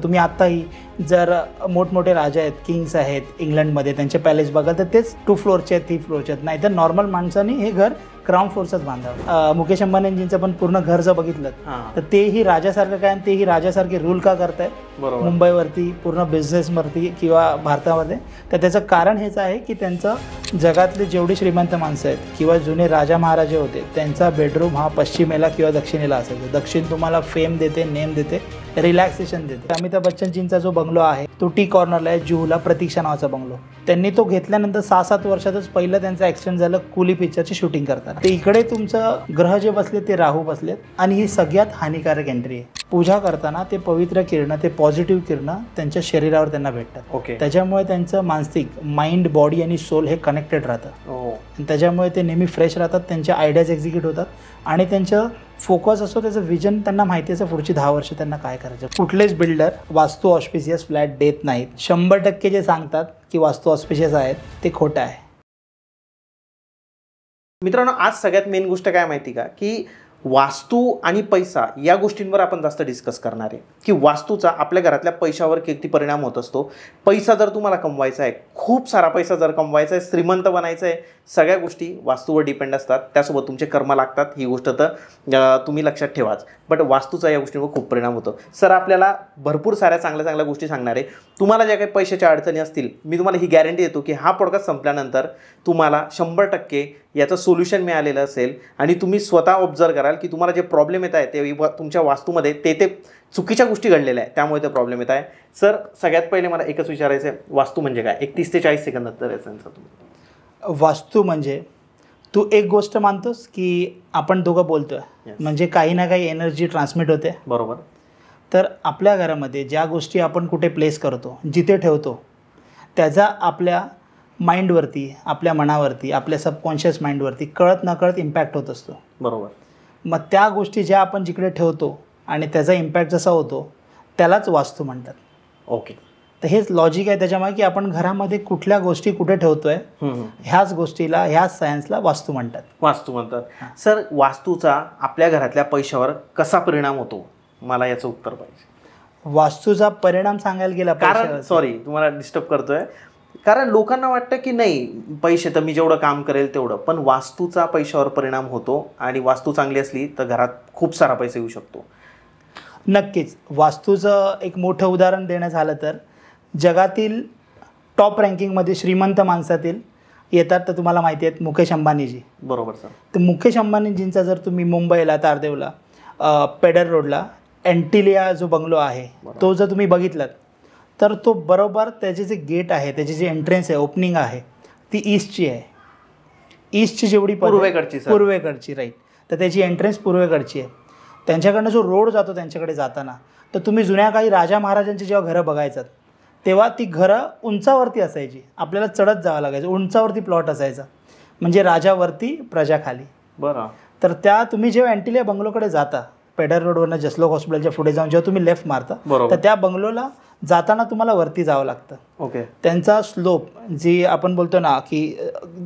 तुम्ही आत्ताही जर मोठमोठे राजा आहेत, किंग्स आहेत इंग्लंडमध्ये, त्यांचे पॅलेस बघा तर तेच 2 फ्लोअरचे आहेत, 3 फ्लोअरचे आहेत. नाहीतर नॉर्मल माणसाने हे घर ग्राउंड फ्लोअरच बांधावं. मुकेश अंबानींचं पण पूर्ण घर जर बघितलं तर तेही राजासारखं काय, आणि तेही राजासारखे रूल का करतायत मुंबईवरती, पूर्ण बिझनेसवरती किंवा भारतामध्ये. तर त्याचं कारण हेच आहे की त्यांचं जगातले जेवढी श्रीमंत माणसं आहेत किंवा जुने राजा महाराजे होते त्यांचा बेडरूम हा पश्चिमेला किंवा दक्षिणेला असायचा. दक्षिण तुम्हाला फेम देते, नेम देते, रिलॅक्सेशन देते. अमिताभ बच्चनजींचा जो बंगलो आहे तो टी कॉर्नरला आहे, जुहूला, प्रतीक्षा नावाचा बंगलो. त्यांनी तो घेतल्यानंतर 6-7 वर्षातच पहिलं त्यांचं ॲक्सिडेंट झालं कुली पिक्चरची शूटिंग करताना. ते इकडे तुमचं ग्रह जे बसले ते राहू बसलेत, आणि ही सगळ्यात हानिकारक एंट्री आहे. पूजा करताना ते पवित्र किरणं, ते पॉझिटिव्ह किरणं त्यांच्या शरीरावर त्यांना भेटतात. त्याच्यामुळे त्यांचं मानसिक, माइंड, बॉडी आणि सोल हे कनेक्टेड राहतं. त्याच्यामुळे ते नेहमी फ्रेश राहतात, त्यांच्या आयडियाज एक्झिक्यूट होतात, आणि त्यांचं फोकस असो, त्याचं विजन त्यांना माहिती असं पुढची 10 वर्ष त्यांना काय करायचं. कुठलेच बिल्डर वास्तू ऑस्पिशियस फ्लॅट देत नाहीत. 100% जे सांगतात की वास्तू ऑस्पिशियस आहेत ते खोटं आहे. मित्रांनो, आज सगळ्यात मेन गोष्ट काय माहिती का, की वास्तू आणि पैसा या गोष्टींवर आपण जास्त डिस्कस करणार आहे, की वास्तूचा आपल्या घरातल्या पैशावर किती परिणाम होत असतो. पैसा जर तुम्हाला कमवायचा आहे, खूप सारा पैसा जर कमवायचा आहे, श्रीमंत बनायचं आहे, सगळ्या गोष्टी वास्तूवर डिपेंड असतात. त्यासोबत तुमचे कर्म लागतात, ही गोष्ट तर तुम्ही लक्षात ठेवाच. बट वास्तूचा या गोष्टींवर खूप परिणाम होतो. सर आपल्याला भरपूर साऱ्या चांगल्या चांगल्या गोष्टी सांगणार आहे. तुम्हाला ज्या काही पैशाच्या अडचणी असतील, मी तुम्हाला ही गॅरंटी देतो की हा पॉडकास्ट संपल्यानंतर तुम्हाला 100% याचं सोल्युशन मिळालेलं असेल, आणि तुम्ही स्वतः ऑब्झर्व कराल की तुम्हाला जे प्रॉब्लेम येत आहे ते तुमच्या वास्तूमध्ये ते चुकीच्या गोष्टी घडलेल्या आहेत, त्यामुळे ते प्रॉब्लेम येत आहे. सर सगळ्यात पहिले मला एकच विचारायचं आहे, वास्तू म्हणजे काय? 31 ते 40 सेकंदात तर याचं तुम्ही. वास्तू म्हणजे तू एक गोष्ट मानतोस की आपण दोघं बोलतोय, म्हणजे काही ना काही एनर्जी ट्रान्समिट होते, बरोबर. तर आपल्या घरामध्ये ज्या गोष्टी आपण कुठे प्लेस करतो, जिथे ठेवतो, त्याचा आपल्या माइंडवरती, आपल्या मनावरती, आपल्या सबकॉन्शियस माइंडवरती कळत नकळत इम्पॅक्ट होत असतो. बरोबर. मग त्या गोष्टी ज्या आपण जिकडे ठेवतो आणि त्याचा इम्पॅक्ट जसा होतो त्यालाच वास्तू म्हणतात. ओके. तर हेच लॉजिक आहे त्याच्यामुळे की आपण घरामध्ये कुठल्या गोष्टी कुठे ठेवतोय, ह्याच गोष्टीला, ह्याच सायन्सला वास्तू म्हणतात. वास्तू म्हणतात. सर वास्तूचा आपल्या घरातल्या पैशावर कसा परिणाम होतो, मला याचं उत्तर पाहिजे. वास्तूचा परिणाम सांगायला गेला, कारण सॉरी तुम्हाला डिस्टर्ब करतोय, कारण लोकांना वाटतं की नाही पैसे तर मी जेवढं काम करेल तेवढं, पण वास्तूचा पैशावर परिणाम होतो, आणि वास्तू चांगली असली तर घरात खूप सारा पैसा येऊ शकतो. नक्कीच. वास्तूचं एक मोठं उदाहरण देणं झालं तर जगातील टॉप रँकिंगमध्ये श्रीमंत माणसातील येतात तर तुम्हाला माहिती आहेत मुकेश अंबानीजी. बरोबर सर. तर मुकेश अंबानीजींचा जर तुम्ही मुंबईला, तारदेवला, पेडर रोडला एंटिलिया जो बंगलो आहे तो जर तुम्ही बघितलात तर तो बरोबर त्याचे जे गेट आहे, त्याची जी एंट्रन्स आहे, ओपनिंग आहे, ती ईस्टची आहे. ईस्टची जेवढी पूर्वेकडची राईट, तर त्याची एंट्रन्स पूर्वेकडची आहे. त्यांच्याकडनं जो रोड जातो त्यांच्याकडे जाताना, तर तुम्ही जुन्या काही राजा महाराजांची जेव्हा घरं बघायचात तेव्हा ती घरं उंचावरती असायची, आपल्याला चढत जावं लागायचं, उंचावरती प्लॉट असायचा, म्हणजे राजावरती प्रजा खाली. बरं. तर त्या तुम्ही जेव्हा एंटिलिया बंगलोकडे जाता, पेडर रोडवरनं जसलोक हॉस्पिटलच्या पुढे जाऊन जेव्हा तुम्ही लेफ्ट मारता, तर त्या बंगलोला जाताना तुम्हाला वरती जावं लागतं. ओके. त्यांचा स्लोप, जी आपण बोलतो ना की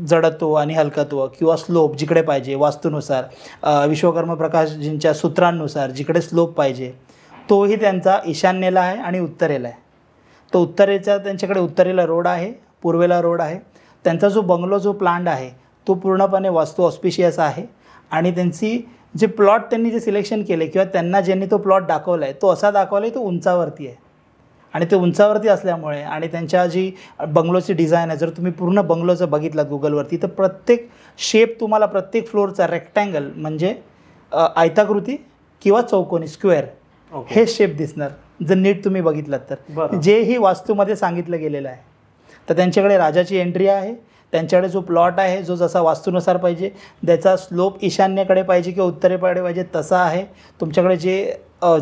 जडत्व आणि हलकत्व, किंवा स्लोप जिकडे पाहिजे वास्तूनुसार, विश्वकर्मा प्रकाशजींच्या सूत्रांनुसार जिकडे स्लोप पाहिजे, तोही त्यांचा ईशान्येला आहे आणि उत्तरेला आहे. तो उत्तरेचा त्यांच्याकडे उत्तरेला रोड आहे, पूर्वेला रोड आहे. त्यांचा जो बंगलो, जो प्लांट आहे तो पूर्णपणे वास्तू ऑस्पिशियस आहे, आणि त्यांची जे प्लॉट त्यांनी जे सिलेक्शन केले किंवा त्यांना ज्यांनी तो प्लॉट दाखवला आहे तो असा दाखवला आहे तो उंचावरती आहे. आणि ते उंचावरती असल्यामुळे, आणि त्यांच्या जी बंगलोची डिझाईन आहे, जर तुम्ही पूर्ण बंगलोचं बघितलं गुगलवरती तर प्रत्येक शेप तुम्हाला, प्रत्येक फ्लोअरचा रेक्टँगल म्हणजे आयताकृती किंवा चौकोनी, स्क्वेअर, हे शेप दिसणार जर नीट तुम्ही बघितलात तर, जेही वास्तूमध्ये सांगितलं गेलेलं आहे. तर त्यांच्याकडे राजाची एंट्री आहे, त्यांच्याकडे जो प्लॉट आहे जो जसा वास्तूनुसार पाहिजे, त्याचा स्लोप ईशान्येकडे पाहिजे किंवा उत्तरेकडे पाहिजे तसा आहे. तुमच्याकडे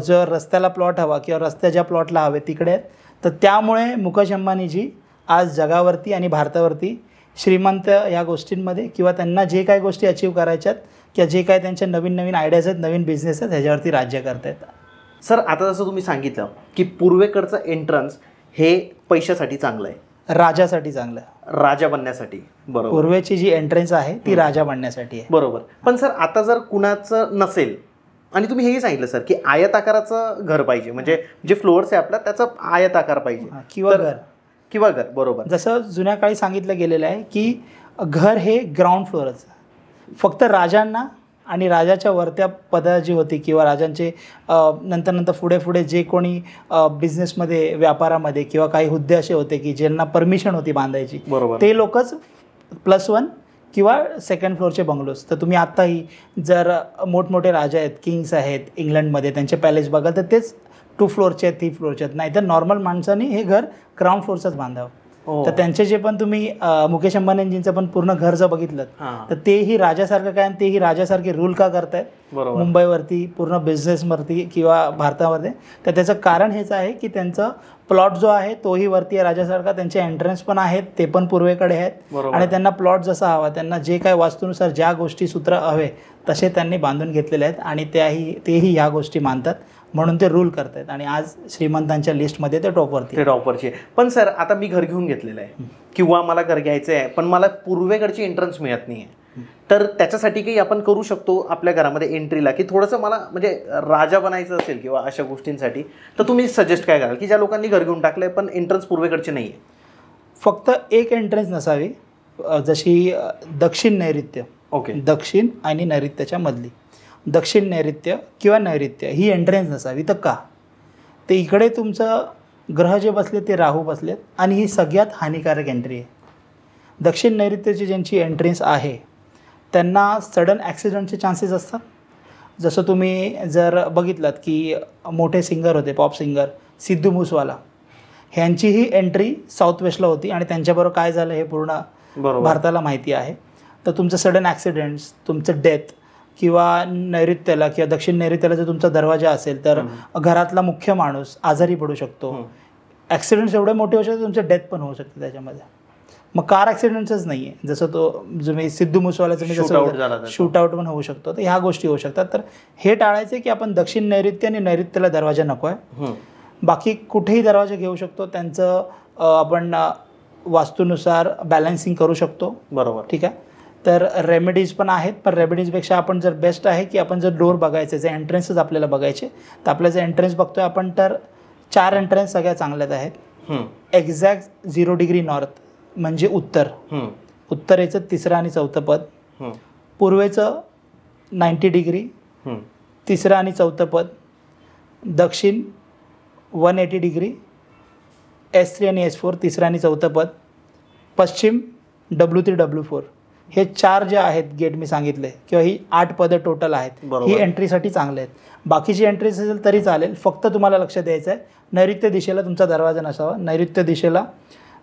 जर रस्त्याला प्लॉट हवा किंवा रस्त्या ज्या प्लॉटला हवे तिकडे आहेत. तर त्यामुळे मुकेश अंबानीजी आज जगावरती आणि भारतावरती श्रीमंत या गोष्टींमध्ये, किंवा त्यांना जे काही गोष्टी अचीव करायच्यात किंवा जे काही त्यांच्या नवीन नवीन आयडियाज आहेत, नवीन बिझनेस आहेत, ह्याच्यावरती राज्य करता येतात. सर आता जसं तुम्ही सांगितलं की पूर्वेकडचं एंट्रन्स हे पैशासाठी चांगलं आहे, राजासाठी चांगलं आहे, राजा बनण्यासाठी. बरोबर. पूर्वेची जी एंट्रन्स आहे ती राजा बनण्यासाठी आहे. बरोबर. पण सर आता जर कुणाचं नसेल, आणि तुम्ही हेही सांगितलं सर की आयताकाराचं घर पाहिजे, म्हणजे जे फ्लोअर्स आहे आपला त्याचा आयताकार पाहिजे किंवा घर बरोबर. जसं जुन्या काळी सांगितलं गेलेलं आहे की घर हे ग्राउंड फ्लोअरच, फक्त राजांना आणि राजाच्या वरत्या पदा जी होती किंवा राजांचे नंतर पुढे पुढे जे कोणी बिझनेसमध्ये व्यापारामध्ये किंवा काही हुद्दे असे होते की ज्यांना परमिशन होती बांधायची, ते लोकच +1 किंवा सेकंड फ्लोअरचे बंगलोज. तर तुम्ही आत्ताही जर मोठमोठे राजा आहेत, किंग्स आहेत इंग्लंडमध्ये, त्यांचे पॅलेस बघाल तर तेच 2 फ्लोअरचे आहेत, 3 फ्लोअरचे आहेत. नाही तर नॉर्मल माणसांनी हे घर ग्राउंड फ्लोअरचंच बांधावं. तर त्यांचे जे पण तुम्ही मुकेश अंबानींजींचं पण पूर्ण घर जर बघितलं तर तेही राजासारखं काय, आणि तेही राजासारखे रूल का करतायत मुंबईवरती, पूर्ण बिझनेसवरती किंवा भारतामध्ये. तर त्याचं कारण हेच आहे की त्यांचं प्लॉट जो आहे तोही वरती आहे राजासारखा, त्यांचे एंट्रन्स पण आहेत ते पण पूर्वेकडे आहेत, आणि त्यांना प्लॉट जसा हवा, त्यांना जे काय वास्तूनुसार ज्या गोष्टी सूत्र हवे तसे त्यांनी बांधून घेतलेले आहेत, आणि तेही ह्या गोष्टी मानतात, म्हणून ते रूल करतायत. आणि आज श्रीमंतांच्या लिस्टमध्ये ते टॉपवरची. पण सर आता मी घर घेऊन घेतलेलं आहे किंवा मला घर घ्यायचं आहे, पण मला पूर्वेकडची एंट्रन्स मिळत नाही आहे, तर त्याच्यासाठी काही आपण करू शकतो आपल्या घरामध्ये एंट्रीला, की थोडंसं मला म्हणजे राजा बनायचं असेल किंवा अशा गोष्टींसाठी, तर तुम्ही सजेस्ट काय कराल की ज्या लोकांनी घर घेऊन टाकलंय पण एंट्रन्स पूर्वेकडची नाही आहे? फक्त एक एंट्रन्स नसावी, जशी दक्षिण नैऋत्य, दक्षिण आणि नैऋत्याच्या मधली, दक्षिण नैऋत्य किंवा नैऋत्य ही एंट्रन्स नसावी. तर का? ते इकडे तुमचं ग्रह जे बसले ते राहू बसलेत, आणि ही सगळ्यात हानिकारक एंट्री आहे. दक्षिण नैऋत्याची ज्यांची एंट्रन्स आहे त्यांना सडन ॲक्सिडेंटचे चान्सेस असतात. जसं तुम्ही जर बघितलात की मोठे सिंगर होते, पॉप सिंगर सिद्धू मूसवाला, ह्यांचीही एंट्री साऊथ वेस्टला होती, आणि त्यांच्याबरोबर काय झालं हे पूर्ण भारताला माहिती आहे. तर तुमचं सडन ॲक्सिडेंट्स, तुमचं डेथ, किंवा नैऋत्याला किंवा दक्षिण नैऋत्याला जर तुमचा दरवाजा असेल तर घरातला मुख्य माणूस आजारी पडू शकतो. ॲक्सिडेंट्स एवढे मोठे होऊ शकतात, तुमचं डेथ पण होऊ शकते त्याच्यामध्ये. मग कार ॲक्सिडेंट्सच नाही आहे, जसं जो मी सिद्धू मूसवालाचं मी जसं शूटआउट पण होऊ शकतो, तर ह्या गोष्टी होऊ शकतात. तर हे टाळायचे की आपण दक्षिण नैऋत्य आणि नैऋत्याला दरवाजा नको आहे, बाकी कुठेही दरवाजा घेऊ शकतो, त्यांचं आपण वास्तूनुसार बॅलन्सिंग करू शकतो. ठीक आहे. तर रेमेडीज पण आहेत, पण रेमेडीजपेक्षा आपण जर बेस्ट आहे की आपण जर डोर बघायचे, जे एंट्रन्सच आपल्याला बघायचे, तर आपल्या जे एंट्रन्स बघतोय आपण, तर 4 एंट्रन्स सगळ्या चांगल्याच आहेत. एक्झॅक्ट 0 डिग्री नॉर्थ म्हणजे उत्तरेचं 3रं आणि 4थं पद, पूर्वेचं 90 डिग्री 3रं आणि 4थं पद, दक्षिण 180 डिग्री S3 आणि S4 3रं आणि 4थं पद, पश्चिम W3 W4. हे 4 जे आहेत गेट मी सांगितले, किंवा ही 8 पदं टोटल आहेत, ही एंट्रीसाठी चांगले आहेत. बाकीची एंट्रीज असेल तरी चालेल, फक्त तुम्हाला लक्ष द्यायचं आहे नैऋत्य दिशेला तुमचा दरवाजा नसावा. नैऋत्य दिशेला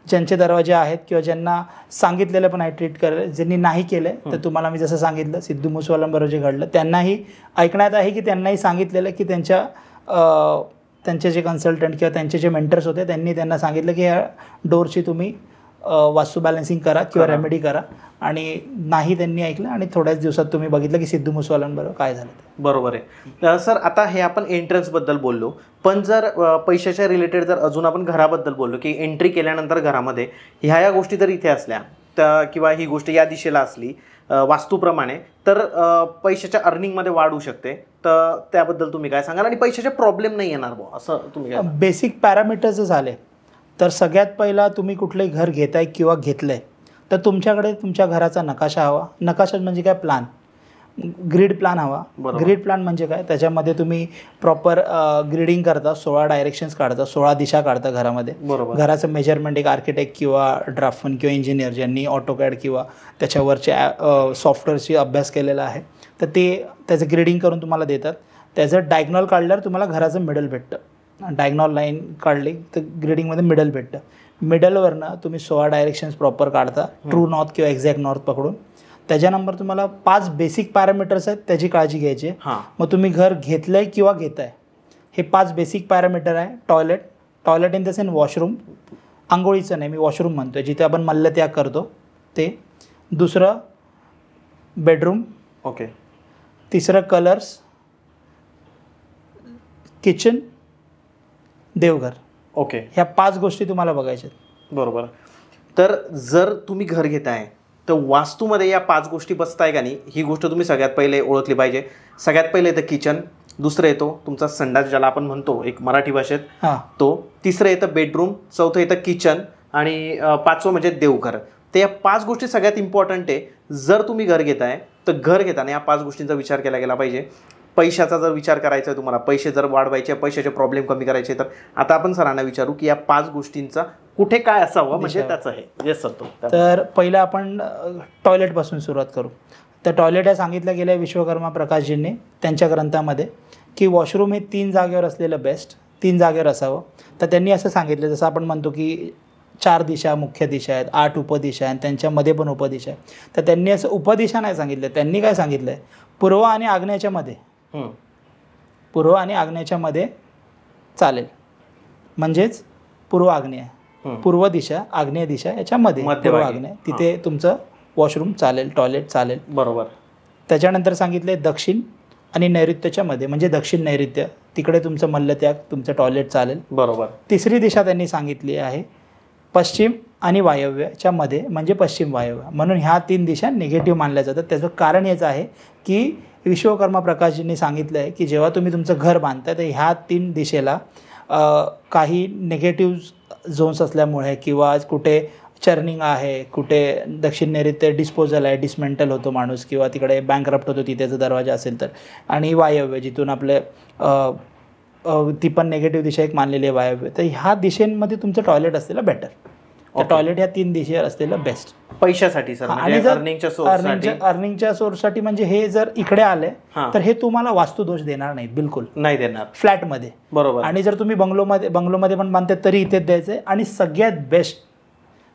ज्यांचे दरवाजे आहेत किंवा ज्यांना सांगितलेलं पण आहे ट्रीट करायला, ज्यांनी नाही केलं तर तुम्हाला मी जसं सांगितलं सिद्धू मूसवालांबरोबर जे घडलं, त्यांनाही ऐकण्यात आहे की त्यांनाही सांगितलेलं की त्यांचे जे कन्सल्टंट किंवा त्यांचे जे मेंटर्स होते त्यांनी त्यांना सांगितलं की ह्या डोरची तुम्ही वास्तू बॅलन्सिंग करा किंवा रेमेडी करा, आणि नाही त्यांनी ऐकलं, आणि थोड्याच दिवसात तुम्ही बघितलं की सिद्धू मूसवालांबरोबर काय झालं. बरोबर आहे सर. आता हे आपण एंट्रन्सबद्दल बोललो, पण जर पैशाच्या रिलेटेड जर अजून आपण घराबद्दल बोललो की एंट्री केल्यानंतर घरामध्ये ह्या गोष्टी जर इथे असल्या तर, किंवा ही गोष्ट या दिशेला असली वास्तूप्रमाणे, तर पैशाच्या अर्निंगमध्ये वाढ होऊ शकते, तर त्याबद्दल तुम्ही काय सांगाल? आणि पैशाचे प्रॉब्लेम नाही येणार बुवा असं तुम्ही काय? बेसिक पॅरामीटर्स झाले तर सगळ्यात पहिला तुम्ही कुठलंही घर घेताय किंवा घेतलंय तर तुमच्याकडे तुमच्या घराचा नकाशा हवा. नकाशा म्हणजे काय? प्लॅन, ग्रीड प्लॅन हवा. ग्रीड प्लॅन म्हणजे काय? त्याच्यामध्ये तुम्ही प्रॉपर ग्रीडिंग करता, 16 डायरेक्शन्स काढता, 16 दिशा काढता घरामध्ये. घराचं मेजरमेंट एक आर्किटेक्ट किंवा ड्राफ्टमन किंवा इंजिनियर ज्यांनी ऑटोकॅड किंवा त्याच्यावरचे सॉफ्टवेअरची अभ्यास केलेला आहे, तर ते त्याचं ग्रीडिंग करून तुम्हाला देतात. त्याचं डायग्नॉल काढल्यावर तुम्हाला घराचं मिडल भेटतं. डायग्नॉल लाईन काढली तर ग्रीडिंगमध्ये मिडल भेटतं. मिडलवरनं तुम्ही 16 डायरेक्शन्स प्रॉपर काढता, ट्रू नॉर्थ किंवा एक्झॅक्ट नॉर्थ पकडून. त्याच्यानंतर तुम्हाला 5 बेसिक पॅरामीटर्स आहेत, त्याची काळजी घ्यायची आहे. मग तुम्ही घर घेतलंय किंवा घेताय, हे 5 बेसिक पॅरामीटर आहे. Toilet in the sense washroom, आंघोळीचं नाही, मी वॉशरूम म्हणतोय, जिथे आपण मल्लत्याग करतो ते. दुसरं बेडरूम. तिसरं कलर्स, किचन, देवघर. ह्या 5 गोष्टी तुम्हाला बघायच्या आहेत. बरोबर. तर जर तुम्ही घर घेताय तर वास्तूमध्ये या 5 गोष्टी बसताय का नाही, ही गोष्ट तुम्ही सगळ्यात पहिले ओळखली पाहिजे. सगळ्यात पहिले तर किचन, दुसरं येतो तुमचा संडास, ज्याला आपण म्हणतो एक मराठी भाषेत हां तो. तिसरं येतं बेडरूम, चौथं येतं किचन आणि पाचवं म्हणजे देवघर. तर या 5 गोष्टी सगळ्यात इम्पॉर्टंट आहे. जर तुम्ही घर घेताय तर घर घेताना या 5 गोष्टींचा विचार केला गेला पाहिजे. पैशाचा जर विचार करायचा आहे तुम्हाला, पैसे जर वाढवायचे, पैशाचे प्रॉब्लेम कमी करायचे, तर आता आपण सरांना विचारू की या 5 गोष्टींचा कुठे काय असावं म्हणजे त्याचं आहे. Yes sir. तर पहिलं आपण टॉयलेटपासून सुरुवात करू. तर टॉयलेट हे सांगितलं गेलं आहे विश्वकर्मा प्रकाशजींनी त्यांच्या ग्रंथामध्ये की वॉशरूम हे 3 जागेवर असलेलं बेस्ट, 3 जागेवर असावं. तर त्यांनी असं सांगितलं, जसं आपण म्हणतो की 4 दिशा मुख्य दिशा आहेत, 8 उपदिशा आहेत, त्यांच्यामध्ये पण उपदिशा आहे. तर त्यांनी असं उपदिशा नाही सांगितलं, त्यांनी काय सांगितलं आहे, पूर्व आणि आग्नेयाच्या मध्ये, पूर्व आणि आग्नेयाच्या मध्ये चालेल, म्हणजेच पूर्व आग्नेय, पूर्व दिशा आग्नेय दिशा याच्यामध्ये पूर्व आग्नेय, तिथे तुमचं वॉशरूम चालेल, टॉयलेट चालेल. बरोबर. त्याच्यानंतर सांगितले दक्षिण आणि नैऋत्यच्या मध्ये, म्हणजे दक्षिण नैऋत्य, तिकडे तुमचं मल्लत्याग, तुमचं टॉयलेट चालेल. बरोबर. तिसरी दिशा त्यांनी सांगितली आहे पश्चिम आणि वायव्याच्या मध्ये, म्हणजे पश्चिम वायव्य. म्हणून ह्या 3 दिशा निगेटिव्ह मानल्या जातात. त्याचं कारण हेच आहे की विश्वकर्मा प्रकाशजींनी सांगितलं आहे की जेव्हा तुम्ही तुमचं घर बांधताय तर ह्या 3 दिशेला काही निगेटिव्ह झोन्स असल्यामुळे किंवा कुठे चर्निंग आहे, कुठे दक्षिण नैऋत्य डिस्पोजल आहे, डिसमेंटल होतो माणूस, किंवा तिकडे बँकरप्ट होतो तिथेचा दरवाजा असेल तर, आणि वायव्य जिथून आपले ती पण निगेटिव्ह दिशा एक मानलेली आहे वायव्य, तर ह्या दिशेमध्ये तुमचं टॉयलेट असलेलं बेटर. तर टॉयलेट ह्या 3 दिशेवर असलेलं बेस्ट पैशासाठी सर. आणि जर अर्निंगच्या सोर्ससाठी म्हणजे हे जर इकडे आले तर हे तुम्हाला वास्तुदोष देणार नाहीत, बिलकुल नाही देणार फ्लॅटमध्ये. बरोबर. आणि जर तुम्ही बंगलोमध्ये पण बांधते तरी इथेच द्यायचे. आणि सगळ्यात बेस्ट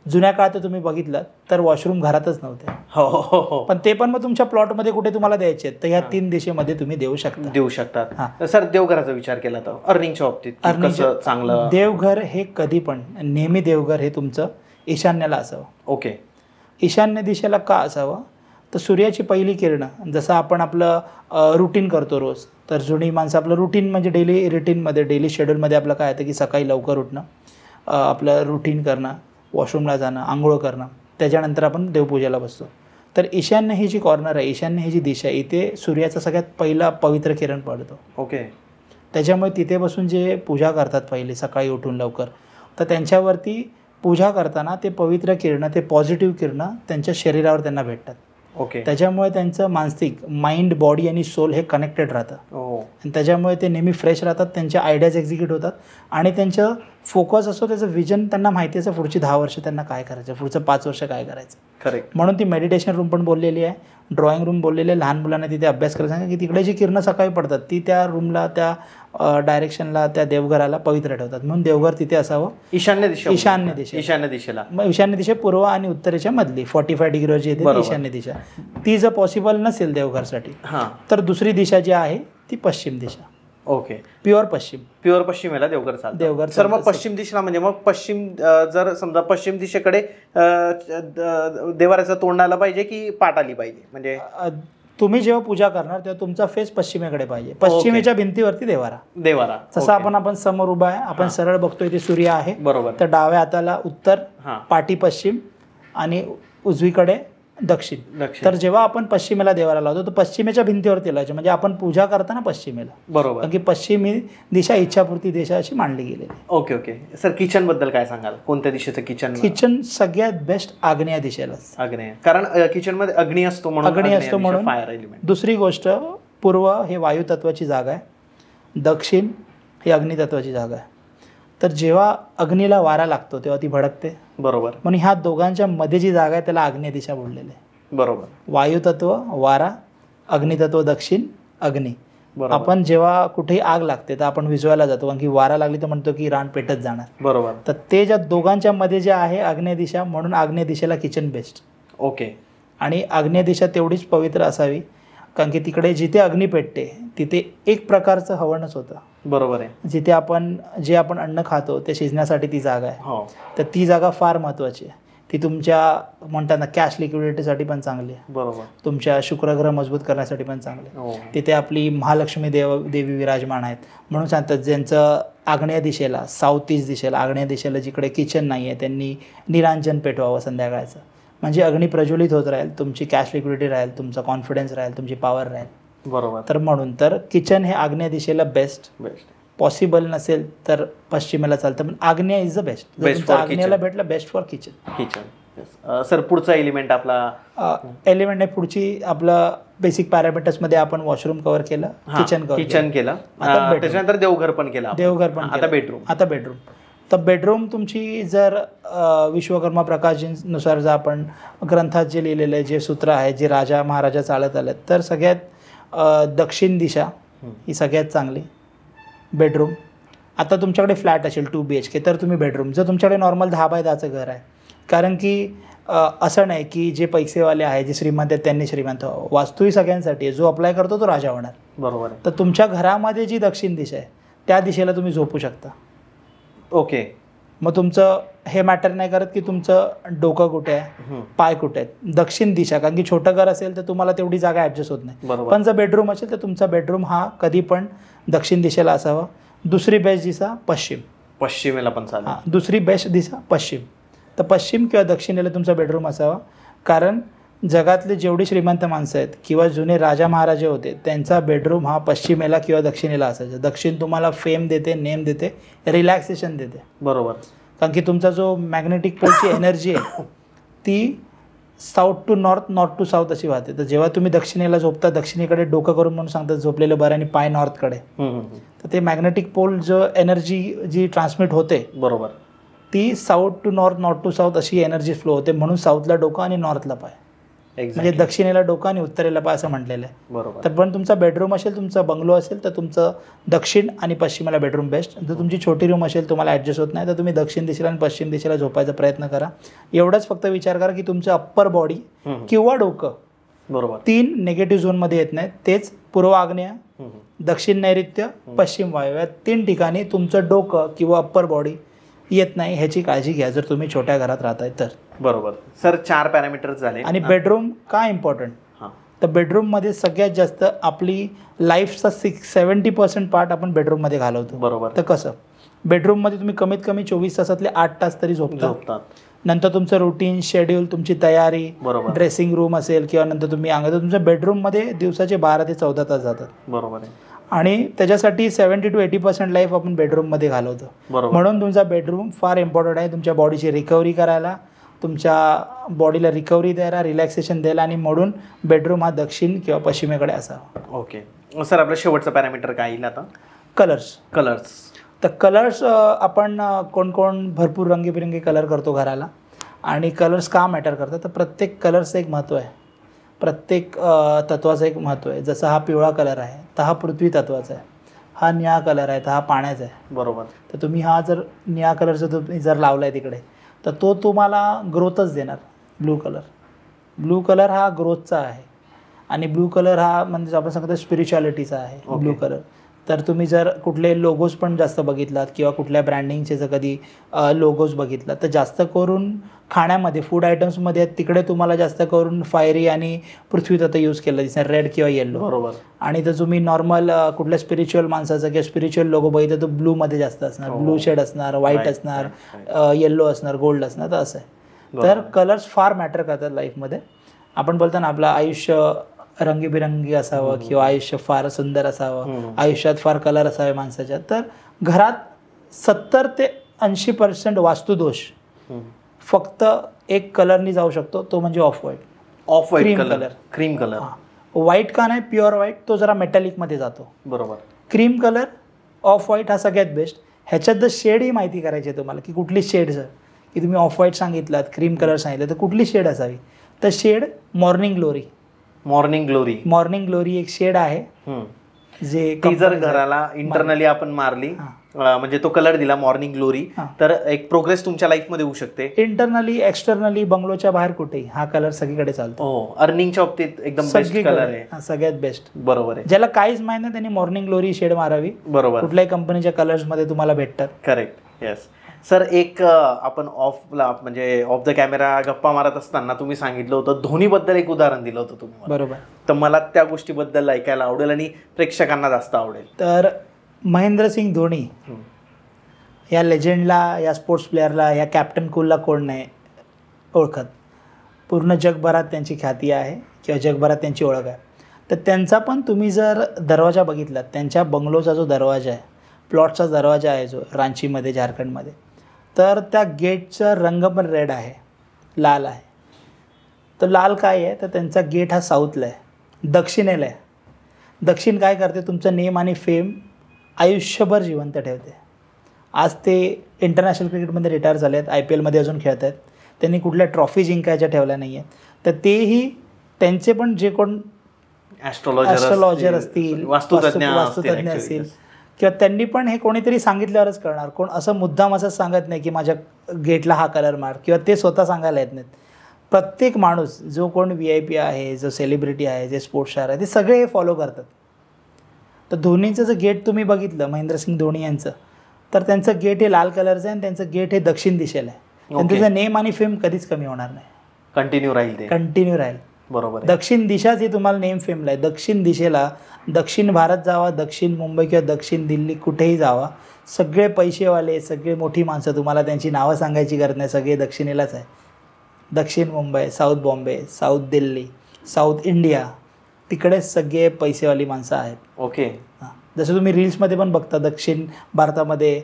जुन्या काळात तुम्ही बघितलं तर वॉशरूम घरातच नव्हते. हो. पण ते पण मग तुमच्या प्लॉटमध्ये कुठे तुम्हाला द्यायचे तर ह्या 3 दिशेमध्ये तुम्ही देऊ शकतात. सर देवघराचा विचार केला तर अर्निंगच्या बाबतीत चांगलं देवघर हे कधी पण नेहमी देवघर हे तुमचं ईशान्याला असावं. ओके. ईशान्य दिशेला का असावं तर सूर्याची पहिली किरणं, जसं आपण आपलं रुटीन करतो रोज, तर जुनी माणसं आपलं रुटीन म्हणजे डेली रुटीनमध्ये डेली शेड्यूलमध्ये आपलं काय येतं की सकाळी लवकर उठणं, आपलं रुटीन करणं, वॉशरूमला जाणं, आंघोळ करणं, त्याच्यानंतर आपण देवपूजेला बसतो. तर ईशान्य ही जी कॉर्नर आहे, ईशान्य ही जी दिशा आहे, इथे सूर्याचा सगळ्यात पहिला पवित्र किरण पडतो. ओके. त्याच्यामुळे तिथे बसून जे पूजा करतात पहिले सकाळी उठून लवकर, तर त्यांच्यावरती पूजा करताना ते पवित्र किरणं, ते पॉझिटिव्ह किरणं त्यांच्या शरीरावर त्यांना भेटतात. ओके. त्याच्यामुळे त्यांचं मानसिक माइंड, बॉडी आणि सोल हे कनेक्टेड राहतं. आणि त्याच्यामुळे ते नेहमी फ्रेश राहतात, त्यांच्या आयडियाज एक्झिक्यूट होतात आणि त्यांचं फोकस असतो, त्याचं विजन त्यांना माहिती असं पुढची 10 वर्ष त्यांना काय करायचं, पुढचं 5 वर्ष काय करायचं. करेक्ट. म्हणून ती मेडिटेशन रूम पण बोललेली आहे, ड्रॉइंग रूम बोललेली आहे. लहान मुलांना तिथे अभ्यास करायला सांगा की तिकडे जी किरणं सकाळी पडतात ती त्या रूमला, त्या डायरेक्शनला, त्या देवघराला पवित्र ठेवतात. म्हणून देवघर तिथे असावं ईशान्य दिशेला. मग ईशान्य दिशा पूर्व आणि उत्तरेच्या मधली 45 डिग्रीवर जी येते ईशान्य दिशा, ती जर पॉसिबल नसेल देवघरसाठी तर दुसरी दिशा जी आहे ती पश्चिम दिशा. ओके. प्युअर पश्चिम याला देवघर. सर मग पश्चिम दिशेला म्हणजे मग पश्चिम, जर समजा पश्चिम दिशेकडे देवाऱ्याचं तोंड आलं पाहिजे की पाठ आली पाहिजे, म्हणजे तुम्ही जेव्हा पूजा करणार तेव्हा तुमचा फेस पश्चिमेकडे पाहिजे, पश्चिमेच्या भिंतीवरती देवारा. जसं आपण समोर उभा आहे, आपण सरळ बघतोय ते सूर्य आहे. बरोबर. तर डाव्या हाताला उत्तर, पाठी पश्चिम आणि उजवीकडे दक्षिण. तर जेव्हा आपण पश्चिमेला देवाला लावतो तर पश्चिमेच्या भिंतीवरती लावायचे, म्हणजे आपण पूजा करताना पश्चिमेला. बरोबर. कारण की पश्चिम ही दिशा इच्छापूर्ती दिशा अशी मांडली गेलेली. ओके. सर किचन बद्दल काय सांगाल, कोणत्या दिशेचं किचन सगळ्यात बेस्ट आग्नेय दिशेलाच. आग्नेय, कारण किचन मध्ये अग्नी असतो म्हणून फायर एलिमेंट. दुसरी गोष्ट, पूर्व हे वायू तत्वाची जागा आहे, दक्षिण ही अग्नी तत्वाची जागा आहे. तर जेव्हा अग्नीला वारा लागतो तेव्हा ती भडकते. बरोबर. म्हणून ह्या दोघांच्या मध्ये जी जागा आहे त्याला आग्नेय दिशा बोललेली आहे. बरोबर. वायुतत्व वारा, अग्नितत्व दक्षिण अग्नी. आपण जेव्हा कुठेही आग लागते तर आपण विजवायला जातो, कारण की वारा लागली तर म्हणतो की रान पेटत जाणार. बरोबर. तर ते ज्या दोघांच्या मध्ये जे आहे आग्नेय दिशा, म्हणून आग्नेय दिशेला किचन बेस्ट. ओके. आणि आग्नेय दिशा तेवढीच पवित्र असावी, कारण की तिकडे जिथे अग्नी पेटते तिथे एक प्रकारचं हवनच होतं. बरोबर आहे. जिथे जे आपण अन्न खातो ते शिजण्यासाठी ती जागा आहे. तर ती जागा फार महत्त्वाची आहे. ती तुमच्या म्हणतात ना कॅश लिक्विडिटीसाठी पण चांगली आहे. बरोबर. तुमच्या शुक्रग्रह मजबूत करण्यासाठी पण चांगली आहे. तिथे आपली महालक्ष्मी देवी विराजमान आहेत. म्हणून सांगतात ज्यांचं आग्नेय दिशेला, साऊथ ईस्ट दिशेला, आग्नेय दिशेला जिकडे किचन नाही आहे त्यांनी निरांजन पेटवावं संध्याकाळचं, म्हणजे अग्नी प्रज्वलित होत राहील, तुमची कॅश लिक्विडिटी राहील, तुमचा कॉन्फिडन्स राहील, तुमची पॉवर राहील. बरोबर. तर म्हणून तर किचन हे आग्नेय दिशेला बेस्ट. पॉसिबल नसेल तर पश्चिमेला चालतं, पण आग्नेय is the best. Best for आग्नेयाला भेटलं बेस्ट फॉर किचन. सर पुढचा एलिमेंट आपला एलिमेंट आहे पुढची आपला बेसिक पॅरामीटर्समध्ये आपण वॉशरूम कव्हर केलं, किचन केलं, त्याच्यानंतर देवघर पण केलं, देवघर पण आता बेडरूम. तर बेडरूम तुमची जर विश्वकर्मा प्रकाशनुसार जर आपण ग्रंथात जे लिहिलेलं आहे, जे सूत्र आहे, जे राजा महाराजा चालत आले, तर सगळ्यात दक्षिण दिशा ही सगळ्यात चांगली बेडरूम. आता तुमच्याकडे फ्लॅट असेल 2 BHK तर तुम्ही बेडरूम. जर तुमच्याकडे नॉर्मल 10 बाय 10चं घर आहे, कारण की असं नाही की जे पैसेवाले आहे, जे श्रीमंत आहेत त्यांनी श्रीमंत व्हावं. वास्तूही सगळ्यांसाठी आहे. जो अप्लाय करतो तो राजा होणार. बरोबर. तर तुमच्या घरामध्ये जी दक्षिण दिशा आहे त्या दिशेला तुम्ही झोपू शकता. ओके. मग तुमचं हे मॅटर नाही करत की तुमचं डोकं कुठे आहे, पाय कुठे आहेत. दक्षिण दिशा, कारण की छोटं घर असेल तर तुम्हाला तेवढी जागा ॲडजस्ट होत नाही. पण जर बेडरूम असेल तर तुमचा बेडरूम हा कधी पण दक्षिण दिशेला असावा. दुसरी बेस्ट दिशा पश्चिमेला पण चालेल. हां, दुसरी बेस्ट दिशा पश्चिम. तर पश्चिम किंवा दक्षिणेला तुमचा बेडरूम असावा, कारण जगातले जेवढी श्रीमंत माणसं आहेत किंवा जुने राजा महाराजे होते त्यांचा बेडरूम हा पश्चिमेला किंवा दक्षिणेला असायचा. दक्षिण तुम्हाला फेम देते, नेम देते, रिलॅक्सेशन देते. बरोबर. कारण की तुमचा जो मॅग्नेटिक पोलची एनर्जी आहे ती south to north, north to south अशी वाहते. तर जेव्हा तुम्ही दक्षिणेला झोपता, दक्षिणेकडे डोकं करून म्हणून सांगतात झोपलेलं बरं आणि पाय नॉर्थकडे, तर ते मॅग्नेटिक पोल जो एनर्जी जी ट्रान्समिट होते, बरोबर, ती south to north, north to south अशी एनर्जी फ्लो होते. म्हणून साऊथला डोकं आणि नॉर्थला पाय, म्हणजे दक्षिणेला डोकं आणि उत्तरेला पाय असं म्हटलेलं आहे. बरोबर. तर पण तुमचा बेडरूम असेल, तुमचा बंगलो असेल तर तुमचं दक्षिण आणि पश्चिमेला बेडरूम बेस्ट. जर तुमची छोटी रूम असेल, तुम्हाला ॲडजस्ट होत नाही, तर तुम्ही दक्षिण दिशेला आणि पश्चिम दिशेला झोपायचा प्रयत्न करा. एवढंच फक्त विचार करा की तुमचं अप्पर बॉडी किंवा डोकं बरोबर 3 निगेटिव्ह झोनमध्ये येत नाहीत. तेच पूर्व आग्नेय, दक्षिण नैऋत्य, पश्चिम वायव्य, 3 ठिकाणी तुमचं डोकं किंवा अप्पर बॉडी येत नाही. ह्याची काळजी घ्या जर तुम्ही छोट्या घरात राहताय तर. बरोबर. सर 4 पॅरामीटर्स झाले. आणि बेडरूम का इम्पॉर्टंट, तर बेडरूममध्ये सगळ्यात जास्त आपली लाईफचा 70% पार्ट आपण बेडरूममध्ये घालवतो. बरोबर. तर कसं, बेडरूममध्ये तुम्ही कमीत कमी 24 तासातले 8 तास तरी झोपतात. नंतर तुमचं रुटीन, शेड्यूल, तुमची तयारी, ड्रेसिंग रूम असेल किंवा नंतर तुम्ही अंगात, तुमच्या बेडरूममध्ये दिवसाचे 12 ते 14 तास जातात. बरोबर आहे. आणि त्याच्यासाठी 70 to 80% लाईफ आपण बेडरूममध्ये घालवतो. म्हणून तुमचा बेडरूम फार इम्पॉर्टंट आहे तुमच्या बॉडीची रिकव्हरी करायला, तुमच्या बॉडीला रिकव्हरी द्यायला, रिलॅक्सेशन द्यायला. आणि म्हणून बेडरूम हा दक्षिण किंवा पश्चिमेकडे असावा. ओके. सर आपलं शेवटचं पॅरामीटर काय येईल आता? कलर्स. तर कलर्स आपण कोण भरपूर रंगीबिरंगी कलर करतो घराला. आणि कलर्स का मॅटर करतात, तर प्रत्येक कलरचं एक महत्त्व आहे, प्रत्येक तत्वाचं एक महत्त्व आहे. जसं हा पिवळा कलर आहे तर हा पृथ्वी तत्वाचा आहे, हा निळा कलर आहे तर हा पाण्याचा आहे. बरोबर. तर तुम्ही हा जर निळा कलरचा तुम्ही जर लावला आहे तिकडे तर तो तुम्हाला ग्रोथच देणार. ब्लू कलर हा ग्रोथचा आहे आणि ब्लू कलर हा म्हणजे आपण सांगतो स्पिरिच्युअलिटीचा आहे. Blue colour. तर तुम्ही जर कुठले लोगोज पण जास्त बघितलात किंवा कुठल्या ब्रँडिंगचे जर कधी लोगोज बघितलात तर जास्त करून खाण्यामध्ये, फूड आयटम्समध्ये तिकडे तुम्हाला जास्त करून फायरी आणि पृथ्वी तत्व यूज केलं दिसणार, रेड किंवा येल्लो. बरोबर. आणि जर तुम्ही नॉर्मल कुठल्या स्पिरिच्युअल माणसाचा किंवा स्पिरिच्युअल लोगो बघितलं तर ब्लूमध्ये जास्त असणार, ब्लू शेड असणार, व्हाईट असणार, येल्लो असणार, गोल्ड असणार. तर असं आहे. तर कलर्स फार मॅटर करतात लाईफमध्ये. आपण बोलतो ना आपलं आयुष्य रंगीबिरंगी असावं किंवा आयुष्य फार सुंदर असावं, आयुष्यात फार कलर असावे माणसाच्या. तर घरात 70 ते 80% वास्तुदोष फक्त एक कलरनी जाऊ शकतो, तो म्हणजे off white colour. Cream colour. White का नाही, प्युअर व्हाईट, तो जरा मेटॅलिकमध्ये जातो. बरोबर. क्रीम कलर, ऑफ व्हाईट हा सगळ्यात बेस्ट. ह्याच्यात जर शेडही माहिती करायची आहे तुम्हाला की कुठली शेड, जर की तुम्ही ऑफ व्हाईट सांगितलात, क्रीम कलर सांगितलं, तर कुठली शेड असावी, तर शेड मॉर्निंग ग्लोरी एक शेड आहे. जे ती जर घराला इंटरनली आपण मारली, म्हणजे तो कलर दिला मॉर्निंग ग्लोरी, तर एक प्रोग्रेस तुमच्या लाईफ मध्ये होऊ शकते. इंटरनली, एक्सटर्नली, बंगलोच्या बाहेर कुठेही हा कलर सगळीकडे चालतो. अर्निंगच्या बाबतीत एकदम बेस्ट कलर आहे, सगळ्यात बेस्ट. बरोबर आहे. ज्याला काहीच माहिती नाही त्यांनी मॉर्निंग ग्लोरी शेड मारावी. बरोबर. कुठल्याही कंपनीच्या कलर्स मध्ये तुम्हाला भेटतात. करेक्ट. येस. सर एक आपण म्हणजे ऑफ द कॅमेरा गप्पा मारत असताना तुम्ही सांगितलं होतं धोनीबद्दल एक उदाहरण दिलं होतं तुम्ही. बरोबर. तर मला त्या गोष्टीबद्दल ऐकायला आवडेल आणि प्रेक्षकांना जास्त आवडेल. तर महेंद्रसिंग धोनी या लेजंडला, या स्पोर्ट्स प्लेअरला, या कॅप्टन कूलला कोण नाही ओळखत. पूर्ण जगभरात त्यांची ख्याती आहे किंवा जगभरात त्यांची ओळख आहे. तर त्यांचा पण तुम्ही जर दरवाजा बघितलात, त्यांच्या बंगलोचा जो दरवाजा आहे, प्लॉटचा दरवाजा आहे जो रांचीमध्ये, झारखंडमध्ये, तर त्या गेटचा रंग पण रेड आहे, लाल आहे. तर लाल काय आहे, तर त्यांचा गेट हा साऊथला आहे, दक्षिणेला आहे. दक्षिण काय करते, तुमचं नेम आणि फेम आयुष्यभर जिवंत ठेवते. आज ते इंटरनॅशनल क्रिकेटमध्ये रिटायर झाले आहेत, IPLमध्ये अजून खेळत आहेत. त्यांनी कुठल्या ट्रॉफी जिंकायच्या ठेवल्या नाही आहेत. तर तेही त्यांचे पण जे कोण ॲस्ट्रॉलॉजर असतील, वास्तुतज्ञ असतील, किंवा त्यांनी पण हे कोणीतरी सांगितल्यावरच करणार. कोण असं मुद्दाम असं सांगत नाही की माझ्या गेटला हा कलर मार, किंवा ते स्वतः सांगायला येत नाहीत. प्रत्येक माणूस, जो कोण VIP आहे, जो सेलिब्रिटी आहे, जे स्पोर्ट्स स्टार आहे, ते सगळे हे फॉलो करतात. तर धोनीचं जर गेट तुम्ही बघितलं, महेंद्रसिंग धोनी यांचं, तर त्यांचं गेट हे लाल कलरचं आहे आणि त्यांचं गेट हे दक्षिण दिशेला आहे. आणि त्याचं नेम आणि फेम कधीच कमी होणार नाही, कंटिन्यू राहील, ते कंटिन्यू राहील. बरोबर. दक्षिण दिशाच ही तुम्हाला नेम फेमला आहे. दक्षिण दिशेला दक्षिण भारत जावा, दक्षिण मुंबई किंवा दक्षिण दिल्ली, कुठेही जावा, सगळे पैसेवाले, सगळे मोठी माणसं, तुम्हाला त्यांची नावं सांगायची गरज नाही, सगळे दक्षिणेलाच आहे. दक्षिण Mumbai, south Bombay, south Delhi, south India, तिकडेच सगळे पैसेवाली माणसं आहेत. ओके. हां, जसं तुम्ही रील्समध्ये पण बघता, दक्षिण भारतामध्ये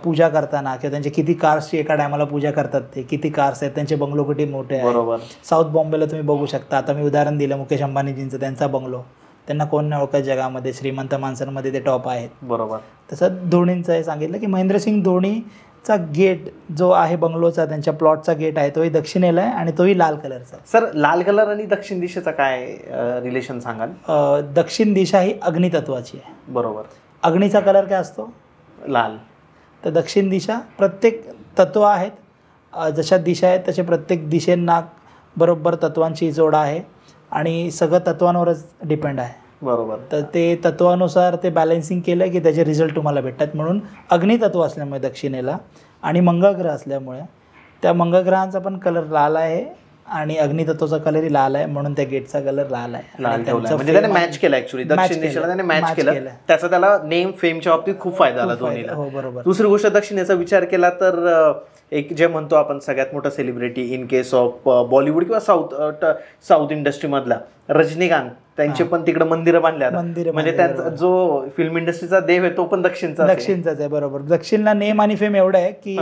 पूजा करताना किंवा त्यांचे किती कार्सची एका टायमाला पूजा करतात, ते किती कार्स आहेत, त्यांचे बंगलो किती मोठे आहेत. बरोबर. साऊथ बॉम्बेला तुम्ही बघू शकता, आता मी उदाहरण दिलं मुकेश अंबानीजींचं, त्यांचा बंगलो, त्यांना कोण नाही ओळखत जगामध्ये, श्रीमंत माणसांमध्ये ते टॉप आहेत. बरोबर. तसं धोनींचं हे सांगितलं की महेंद्रसिंग धोनीचा गेट जो आहे बंगलोचा, त्यांच्या प्लॉटचा गेट आहे, तोही दक्षिणेला आहे आणि तोही लाल कलरचा. सर, लाल कलर आणि दक्षिण दिशेचा काय रिलेशन सांगाल? दक्षिण दिशा ही अग्नितत्वाची आहे. बरोबर. अग्नीचा कलर काय असतो? लाल. तर दक्षिण दिशा, प्रत्येक तत्व आहेत, जशा दिशा आहेत तसे प्रत्येक दिशेंना बरोबर तत्वांची जोड आहे आणि सगळं तत्वांवरच डिपेंड आहे. बरोबर. तर ते तत्वानुसार ते बॅलन्सिंग केलं की त्याचे रिझल्ट तुम्हाला भेटतात. म्हणून अग्नितत्व असल्यामुळे दक्षिणेला आणि मंगळग्रह असल्यामुळे त्या मंगळग्रहांचा पण कलर लाल आहे आणि अग्नितत्वाचा कलरही लाल आहे, म्हणून त्या गेटचा कलर लाल आहे. म्हणजे त्याने मॅच केला, ऍक्च्युअली दक्षिण दिशेला त्याने मॅच केलं, त्याचा त्याला नेम फेमच्या बाबतीत खूप फायदा झाला धोनीला. हो, बरोबर. दुसरी गोष्ट, दक्षिणेचा विचार केला तर एक जे म्हणतो आपण सगळ्यात मोठा celebrity in case of Bollywood किंवा साऊथ इंडस्ट्रीमधला रजनीकांत, त्यांचे पण तिकडे मंदिरं बांधल्या, म्हणजे त्यांचा जो फिल्म इंडस्ट्रीचा देव आहे तो पण दक्षिणचाच आहे. बरोबर. दक्षिणला नेम आणि फेम एवढं आहे की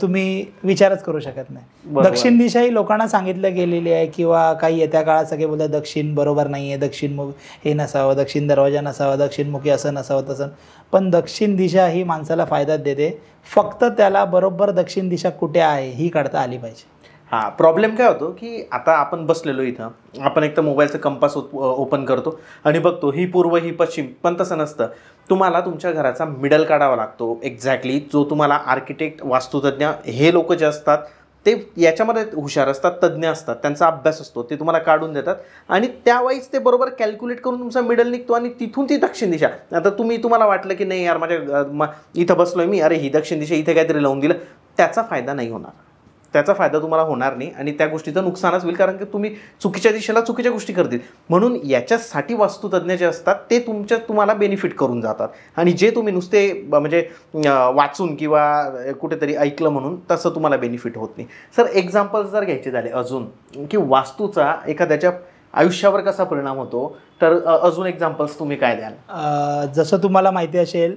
तुम्ही विचारच करू शकत नाही. दक्षिण दिशा ही लोकांना सांगितलं गेलेली आहे, किंवा काही येत्या काळात सगळे बोलतात दक्षिण बरोबर नाही आहे, दक्षिण हे नसावं, दक्षिण दरवाजा नसावा, दक्षिणमुखी असं नसावं तसं. पण दक्षिण दिशा ही माणसाला फायदा देते, फक्त त्याला बरोबर दक्षिण दिशा कुठे आहे ही काढता आली पाहिजे. हां, प्रॉब्लेम काय होतो की आता आपण बसलेलो इथं, आपण एक तर मोबाईलचं कंपास ओपन करतो आणि बघतो ही पूर्व ही पश्चिम, पण तसं नसतं. तुम्हाला तुमच्या घराचा मिडल काढावा लागतो एक्झॅक्टली, जो तुम्हाला आर्किटेक्ट, वास्तुतज्ञ हे लोक जे असतात ते याच्यामध्ये हुशार असतात, तज्ज्ञ असतात, त्यांचा अभ्यास असतो, ते तुम्हाला काढून देतात आणि त्यावेळेस ते बरोबर कॅल्क्युलेट करून तुमचा मिडल निघतो आणि तिथून ती दक्षिण दिशा. आता तुम्हाला वाटलं की नाही यार, माझ्या इथं बसलोय मी, अरे ही दक्षिण दिशा, इथे काहीतरी लावून दिलं, त्याचा फायदा नाही होणार, त्याचा फायदा तुम्हाला होणार नाही आणि त्या गोष्टीचं नुकसानच होईल, कारण की तुम्ही चुकीच्या दिशेला चुकीच्या गोष्टी करतील. म्हणून याच्यासाठी वास्तुतज्ञ जे असतात ते तुम्हाला बेनिफिट करून जातात, आणि जे तुम्ही नुसते म्हणजे वाचून किंवा कुठेतरी ऐकलं म्हणून तसं तुम्हाला बेनिफिट होत नाही. सर, एक्झाम्पल्स जर घ्यायचे झाले अजून की वास्तूचा एखाद्याच्या आयुष्यावर कसा परिणाम होतो, तर अजून एक्झाम्पल्स तुम्ही काय द्याल? जसं तुम्हाला माहिती असेल,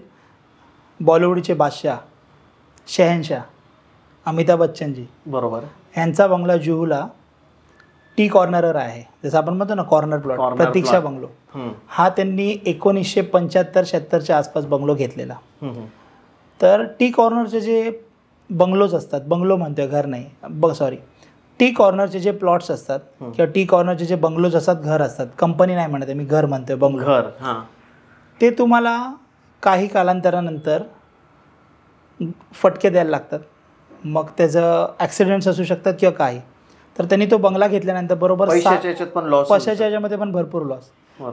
बॉलिवूडचे बादशाह, शहनशाह अमिताभ बच्चनजी, बरोबर, यांचा बंगला जुहूला टी कॉर्नरवर आहे. जसं आपण म्हणतो ना कॉर्नर प्लॉट, प्रतीक्षा बंगलो, हा त्यांनी 1975-76च्या आसपास बंगलो घेतलेला. तर टी कॉर्नरचे जे बंगलोज असतात, बंगलो म्हणतोय, घर नाही, सॉरी, टी कॉर्नरचे जे प्लॉट्स असतात किंवा टी कॉर्नरचे जे बंगलोज असतात, घर असतात, कंपनी नाही म्हणते मी, घर म्हणतोय, बंगलो, घर, ते तुम्हाला काही कालांतरानंतर फटके द्यायला लागतात. मग त्याचं ॲक्सिडेंट्स असू शकतात किंवा काही. तर त्यांनी तो बंगला घेतल्यानंतर बरोबर पैशाच्या याच्यामध्ये पण भरपूर लॉस.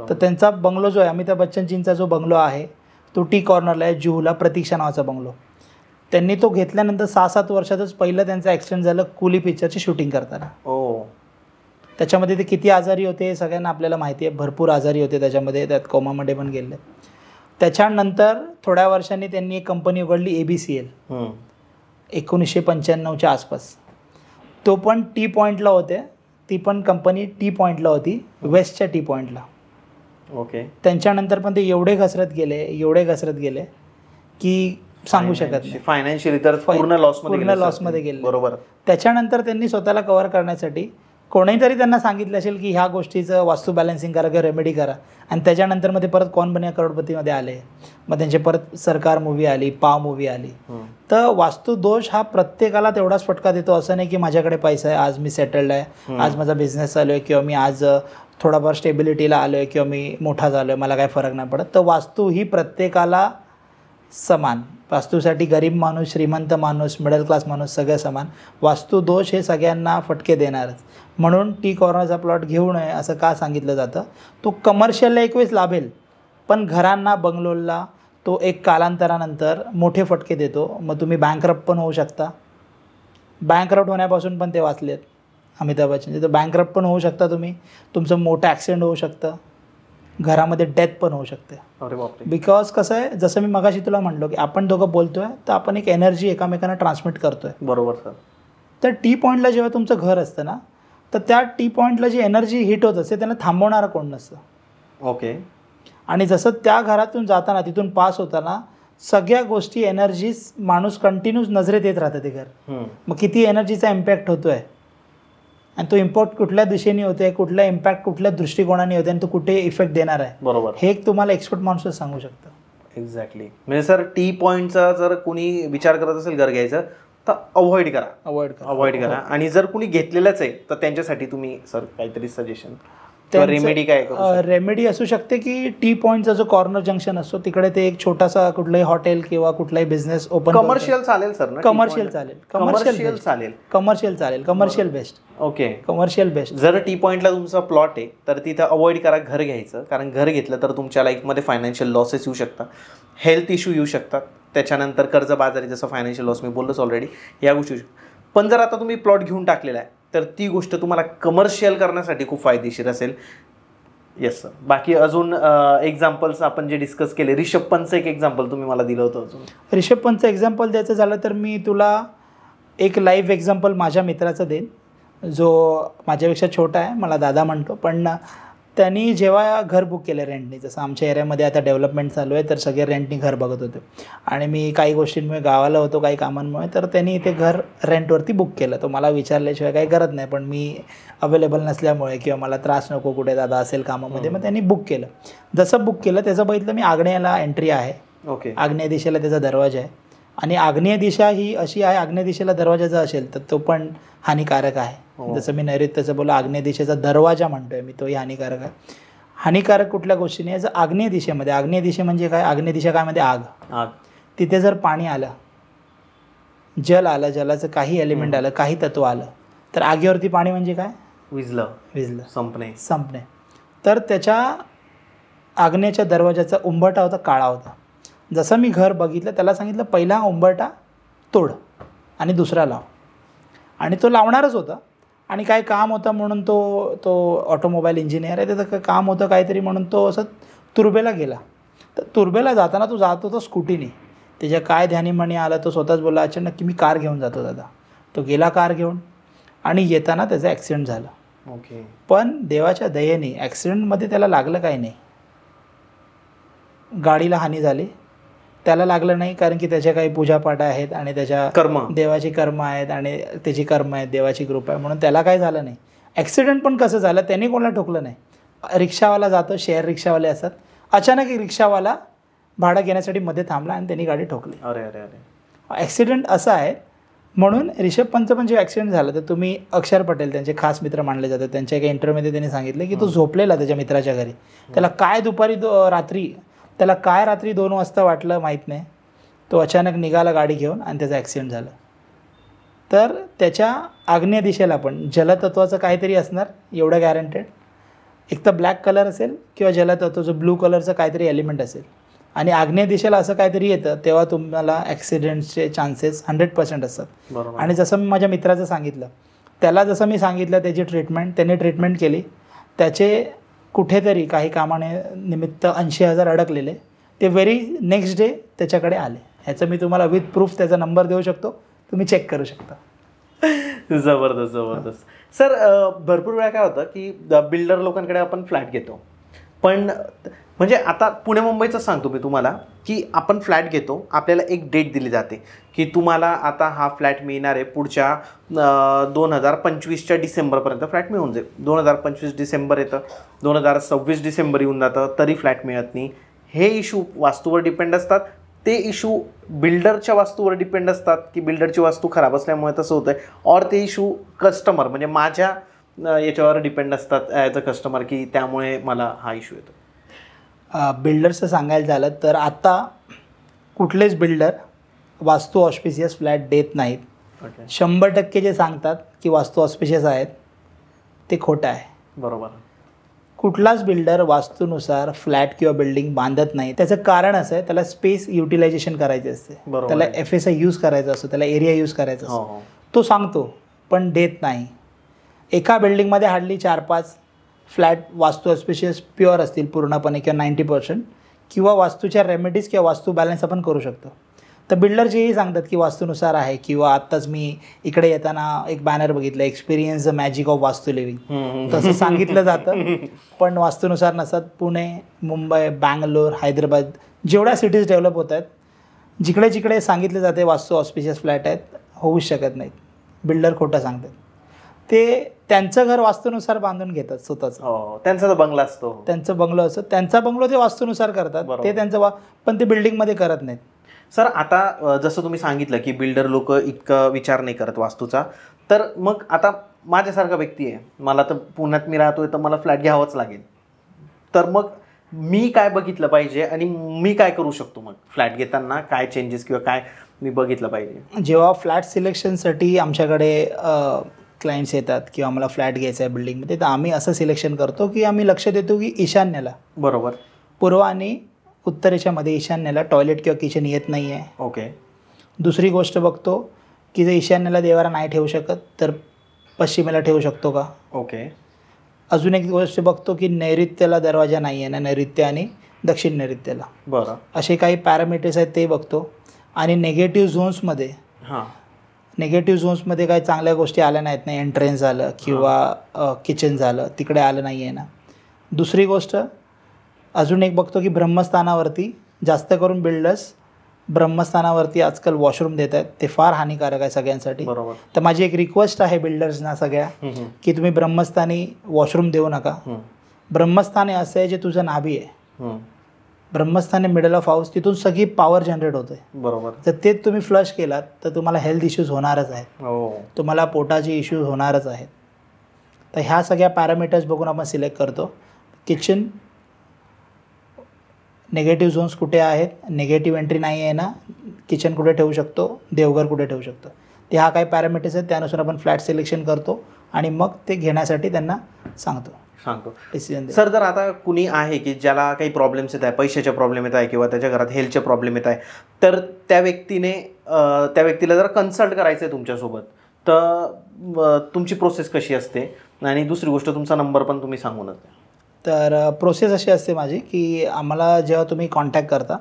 तर त्यांचा बंगलो जो आहे, अमिताभ बच्चनजींचा जो बंगलो आहे तो टी कॉर्नरला आहे जुहूला, प्रतीक्षा नावाचा बंगलो. त्यांनी तो घेतल्यानंतर 6-7 वर्षातच पहिलं त्यांचं ॲक्सिडेंट झालं कुली पिक्चरची शूटिंग करताना. त्याच्यामध्ये ते किती आजारी होते सगळ्यांना आपल्याला माहिती आहे, भरपूर आजारी होते त्याच्यामध्ये, त्यात कोमामध्ये पण गेले. त्याच्यानंतर थोड्या वर्षांनी त्यांनी एक कंपनी उघडली, ABCL, 1995च्या आसपास. तो पण टी पॉईंटला होते, ती पण कंपनी टी पॉईंटला होती, वेस्टच्या टी पॉईंटला. ओके. त्यांच्यानंतर पण ते एवढे घसरत गेले की सांगू शकत नाही. फायनान्शियली तर पूर्ण लॉसमध्ये गेले. बरोबर. त्याच्यानंतर त्यांनी स्वतःला कव्हर करण्यासाठी कोणीतरी त्यांना सांगितलं असेल की ह्या गोष्टीचं वास्तू बॅलन्सिंग करा किंवा रेमेडी करा, आणि त्याच्यानंतर मध्ये परत कौन बनेगा करोडपतीमध्ये आले, मग त्यांचे परत सरकार मूवी आली, पा मूवी आली. तर वास्तुदोष हा प्रत्येकाला तेवढाच फटका देतो. असं नाही की माझ्याकडे पैसा आहे, आज मी सेटल्ड आहे, आज माझा बिझनेस चालू आहे, किंवा मी आज थोडाफार स्टेबिलिटीला आलो आहे, किंवा मी मोठा झालो आहे, मला काय फरक नाही पडत. तर वास्तू ही प्रत्येकाला समान. वास्तूसाठी गरीब माणूस, श्रीमंत माणूस, मिडल क्लास माणूस सगळं समान. वास्तुदोष हे सगळ्यांना फटके देणारच. म्हणून टी कॉर्नरचा प्लॉट घेऊ नये असं का सांगितलं जातं? तो कमर्शियलला एक वेळेस लाभेल, पण घरांना, बंगलोला तो एक कालांतरानंतर मोठे फटके देतो. मग तुम्ही बँकरप्ट पण होऊ शकता. बँकरप्ट होण्यापासून पण ते वाचलेत अमिताभ बच्चन. तर बँकरप्ट पण होऊ शकता तुम्ही, तुमचं मोठं ॲक्सिडेंट होऊ शकतं, घरामध्ये डेथ पण होऊ शकते. अरे बापरे. बिकॉज कसं आहे, जसं मी मगाशी तुला म्हणलो की आपण दोघं बोलतोय तर आपण एक एनर्जी एकामेकांना ट्रान्समिट करतोय. बरोबर सर. तर टी पॉईंटला जेव्हा तुमचं घर असतं ना, तर त्या टी पॉईंटला जी एनर्जी हिट होत असते त्यांना थांबवणारं कोण नसतं. ओके. आणि जसं त्या घरातून जाताना, तिथून पास होताना सगळ्या गोष्टी, एनर्जीज, माणूस कंटिन्यूस नजरेत येत राहतं ते घर. मग किती एनर्जीचा इम्पॅक्ट होतोय, आणि तो इम्पॅक्ट कुठल्या दिशेने होतोय, कुठला इम्पॅक्ट कुठल्या दृष्टिकोनाने होते, आणि तो कुठे इफेक्ट देणार आहे. बरोबर. हे एक तुम्हाला एक्सपर्ट माणूस सांगू शकतं. एक्झॅक्टली. म्हणजे सर टी पॉईंटचा जर कोणी विचार करत असेल घर घ्यायचं तर अवॉइड करा. आणि जर कुणी घेतलेलंच आहे तर त्यांच्यासाठी तुम्ही सर काहीतरी सजेशन, रेमेडी काय? रेमेडी असू शकते की टी पॉईंटचा जो कॉर्नर जंक्शन असतो तिकडे ते एक छोटासा कुठलाही हॉटेल किंवा कुठलाही बिझनेस ओपन. कमर्शियल चालेल सर ना? कमर्शियल चालेल. Commercial best. Okay. Commercial best. जर टी पॉईंटला तुमचा प्लॉट आहे तर तिथं अवॉइड करा घर घ्यायचं, कारण घर घेतलं तर तुमच्या लाईफमध्ये फायनान्शियल लॉसेस येऊ शकतात, हेल्थ इश्यू येऊ शकतात, त्याच्यानंतर कर्जबाजारी, जसं फायनान्शियल लॉस मी बोललोच ऑलरेडी, या गोष्टी. पण जर आता तुम्ही प्लॉट घेऊन टाकलेला आहे तर ती गोष्ट तुम्हाला कमर्शियल करण्यासाठी खूप फायदेशीर असेल. Yes sir. बाकी अजून एक्झाम्पल्स आपण जे डिस्कस केले, रिषभ पंतचं एक एक्झाम्पल तुम्ही मला दिलं होतं. अजून रिषभ पंतचं एक्झाम्पल द्यायचं झालं तर मी तुला एक लाईव्ह एक्झाम्पल माझ्या मित्राचं देईन, जो माझ्यापेक्षा छोटा आहे, मला दादा म्हणतो. पण त्यांनी जेव्हा घर बुक केलं रेंटनी, जसं आमच्या एरियामध्ये आता डेव्हलपमेंट चालू आहे तर सगळे रेंटनी घर बघत होते, आणि मी काही गोष्टींमुळे गावाला होतो, काही कामांमुळे, तर त्यांनी इथे घर रेंटवरती बुक केलं. तो मला विचारल्याशिवाय काही करत नाही, पण मी अवेलेबल नसल्यामुळे किंवा मला त्रास नको कुठे दादा असेल कामामध्ये, मग त्यांनी बुक केलं. जसं बुक केलं त्याचं बघितलं मी, आग्नेयला एंट्री आहे. ओके. आग्नेय दिशेला त्याचा दरवाजा आहे, आणि आग्नेय दिशा ही अशी आहे, आग्नेय दिशेला दरवाजा जर असेल तर तो पण हानिकारक आहे. जसं मी नैऋत्याचं बोला, आग्नेय दिशेचा दरवाजा म्हणतोय मी, तोही हानिकारक आहे. हानिकारक कुठल्या गोष्टीने आहे? जर आग्नेय दिशेमध्ये, आग्नेय दिशे म्हणजे काय? आग्नेय दिशा काय मध्ये? आग. तिथे जर पाणी आलं, जल आलं, जलाचं काही एलिमेंट आलं, काही तत्व आलं, तर आगीवरती पाणी म्हणजे काय? विझलं, संपणे. तर त्याच्या आग्नेयच्या दरवाजाचा उंबरठा होता, काळा होता. जसं मी घर बघितलं, त्याला सांगितलं पहिला उंबरठा तोड आणि दुसरा लाव, आणि तो लावणारच होता. आणि काय काम होतं म्हणून तो ऑटोमोबाईल इंजिनियर आहे, त्याचं काम होतं काहीतरी म्हणून तो असं तुर्बेला गेला. तर तुर्बेला जाताना तो जात होता स्कूटीने. त्याच्या काय ध्यानीमणी आलं, तो स्वतःच बोलला अचानक की मी कार घेऊन जातो दादा. तो गेला कार घेऊन, आणि येताना त्याचा ॲक्सिडेंट झाला. ओके. पण देवाच्या दयेने ॲक्सिडेंटमध्ये त्याला लागलं काही नाही, गाडीला हानी झाली, त्याला लागलं नाही, कारण की त्याच्या काही पूजापाठ आहेत आणि त्याच्या देवाची कर्म आहेत आणि त्याची कर्म आहेत, देवाची कृपा आहे, म्हणून त्याला काय झालं नाही. ॲक्सिडेंट पण कसं झालं, त्याने कोणाला ठोकलं नाही. रिक्षावाला जातो, शेअर रिक्षावाले असतात, अचानक एक रिक्षावाला भाडं घेण्यासाठी मध्ये थांबला आणि त्यांनी गाडी ठोकली. अरे अरे अरे. ॲक्सिडेंट असा आहे. म्हणून रिषभ पंतचं पण जे ॲक्सिडेंट झालं, तर तुम्ही अक्षर पटेल त्यांचे खास मित्र मानले जातात. त्यांच्या एका इंटरव्ह्यूमध्ये त्यांनी सांगितलं की तो झोपलेला त्याच्या मित्राच्या घरी. त्याला काय रात्री 2 वाजता वाटलं माहीत नाही, तो अचानक निघाला गाडी घेऊन आणि त्याचा ॲक्सिडेंट झाला. तर त्याच्या आग्नेय दिशेला पण जलतत्वाचं काहीतरी असणार, एवढं गॅरंटेड. एक तर ब्लॅक कलर असेल किंवा जलतत्वाचं ब्लू कलरचं काहीतरी एलिमेंट असेल, आणि आग्नेय दिशेला असं काहीतरी येतं, तेव्हा तुम्हाला ॲक्सिडेंटचे चान्सेस 100% असतात. आणि जसं मी माझ्या मित्राचं सांगितलं, त्याला जसं मी सांगितलं त्याची त्याने ट्रीटमेंट केली, त्याचे कुठेतरी काही कामाने निमित्त 80,000 अडकलेले, ते व्हेरी नेक्स्ट डे त्याच्याकडे आले. ह्याचं मी तुम्हाला विथ प्रूफ त्याचा नंबर देऊ शकतो, तुम्ही चेक करू शकता. जबरदस्त. सर भरपूर वेळा काय होतं की बिल्डर लोकांकडे आपण फ्लॅट घेतो, पण म्हणजे आता पुणे मुंबईचं सांगतो मी तुम्हाला की आपण फ्लॅट घेतो, आपल्याला एक डेट दिली जाते की तुम्हाला आता हा फ्लॅट मिळणार आहे पुढच्या 2025च्या डिसेंबरपर्यंत फ्लॅट मिळून जाईल. 2025 डिसेंबर येतं, 2026 डिसेंबर येऊन जातं तरी फ्लॅट मिळत नाही. हे इशू वास्तूवर डिपेंड असतात. ते इशू बिल्डरच्या वास्तूवर डिपेंड असतात की बिल्डरची वास्तू खराब असल्यामुळे तसं होतं आहे, और ते इशू कस्टमर म्हणजे माझ्या याच्यावर डिपेंड असतात ॲज अ कस्टमर की त्यामुळे मला हा इशू येतो. बिल्डरचं सांगायला झालं तर आता कुठलेच बिल्डर वास्तू ऑस्पिशियस फ्लॅट देत नाहीत. 100% जे सांगतात की वास्तू ऑस्पिशियस आहेत ते खोटं आहे. बरोबर. कुठलाच बिल्डर वास्तूनुसार फ्लॅट किंवा बिल्डिंग बांधत नाही. त्याचं कारण असं आहे, त्याला स्पेस युटिलायझेशन करायचे असते, त्याला FSI यूज करायचा असतो, त्याला एरिया यूज करायचा असतो. तो सांगतो पण देत नाही. एका बिल्डिंगमध्ये हार्डली 4-5 फ्लॅट वास्तू ऑस्पिशियस प्युअर असतील पूर्णपणे किंवा 90%, किंवा वास्तूच्या रेमेडीज किंवा वास्तू बॅलन्स आपण करू शकतो. तर बिल्डर जेही सांगतात की वास्तूनुसार आहे, किंवा आत्ताच मी इकडे येताना एक बॅनर बघितलं, एक्सपिरियन्स द मॅजिक ऑफ वास्तू लिव्हिंग, तसं सांगितलं जातं पण वास्तूनुसार नसतात. पुणे, मुंबई, बँगलोर, हैदराबाद जेवढ्या सिटीज डेव्हलप होत आहेत, जिकडे जिकडे सांगितले जाते वास्तू ऑस्पिशियस फ्लॅट आहेत, होऊच शकत नाहीत. बिल्डर खोटं सांगतात. ते त्यांचं घर वास्तूनुसार बांधून घेतात स्वतःचं. त्यांचा बंगला असतो, त्यांचं बंगलो असतं, त्यांचा बंगलो ते वास्तूनुसार करतात. ते त्यांचं पण ते बिल्डिंगमध्ये करत नाहीत. सर आता जसं तुम्ही सांगितलं की बिल्डर लोक इतकं विचार नाही करत वास्तूचा, तर मग आता माझ्यासारखा व्यक्ती आहे, मला तर पुण्यात मी राहतोय तर मला फ्लॅट घ्यावाच लागेल, तर मग मी काय बघितलं पाहिजे आणि मी काय करू शकतो? मग फ्लॅट घेताना काय चेंजेस किंवा काय मी बघितलं पाहिजे? जेव्हा फ्लॅट सिलेक्शनसाठी आमच्याकडे क्लायंट्स येतात किंवा आम्हाला फ्लॅट घ्यायचा आहे बिल्डिंगमध्ये, तर आम्ही असं सिलेक्शन करतो की आम्ही लक्ष देतो की ईशान्येला, बरोबर, पूर्व आणि उत्तरेच्या मध्ये ईशान्येला टॉयलेट किंवा किचन येत नाही आहे. ओके. दुसरी गोष्ट बघतो की जर ईशान्येला देवारा नाही ठेवू शकत तर पश्चिमेला ठेवू शकतो का. ओके. अजून एक गोष्ट बघतो की नैऋत्याला दरवाजा नाही आहे ना, नैऋत्य आणि दक्षिण नैऋत्याला. बरं. असे काही पॅरामीटर्स आहेत ते बघतो. आणि नेगेटिव्ह झोन्समध्ये नेगेटिव्ह झोन्समध्ये काही चांगल्या गोष्टी आल्या नाहीत ना, एंट्रन्स झालं किंवा किचन झालं तिकडे आलं नाही आहे ना. दुसरी गोष्ट अजून एक बघतो की ब्रह्मस्थानावरती जास्त करून बिल्डर्स ब्रह्मस्थानावरती आजकाल वॉशरूम देत आहेत, ते फार हानिकारक आहे सगळ्यांसाठी. बरोबर. तर माझी एक रिक्वेस्ट आहे बिल्डर्सना सगळ्या की तुम्ही ब्रह्मस्थानी वॉशरूम देऊ नका. ब्रह्मस्थान हे असं आहे जे तुझं नाभी आहे, ब्रह्मस्थान हे मिडल ऑफ हाऊस, तिथून सगळी पॉवर जनरेट होते. बरोबर. तर ते तुम्ही फ्लश केलात तर तुम्हाला हेल्थ इश्यूज होणारच आहेत, तुम्हाला पोटाचे इश्यूज होणारच आहेत. तर ह्या सगळ्या पॅरामीटर्स बघून आपण सिलेक्ट करतो. किचन नेगेटिव्ह झोन्स कुठे आहेत, नेगेटिव्ह एंट्री नाही आहे ना, किचन कुठे ठेवू शकतो, देवघर कुठे ठेवू शकतो, ते हा काही पॅरामीटर्स आहेत. त्यानुसार आपण फ्लॅट सिलेक्शन करतो आणि मग ते घेण्यासाठी त्यांना सांगतो डिसिजन. सर जर आता कुणी आहे की ज्याला काही प्रॉब्लेम्स येत आहे, पैशाचे प्रॉब्लेम येत आहे किंवा त्याच्या घरात हेल्थचे प्रॉब्लेम येत आहे, तर त्या व्यक्तीला जर कन्सल्ट करायचं आहे तुमच्यासोबत, तर तुमची प्रोसेस कशी असते? आणि दुसरी गोष्ट तुमचा नंबर पण तुम्ही सांगूनच द्या. तर प्रोसेस अशी असते माझी की आम्हाला जेव्हा तुम्ही कॉन्टॅक्ट करता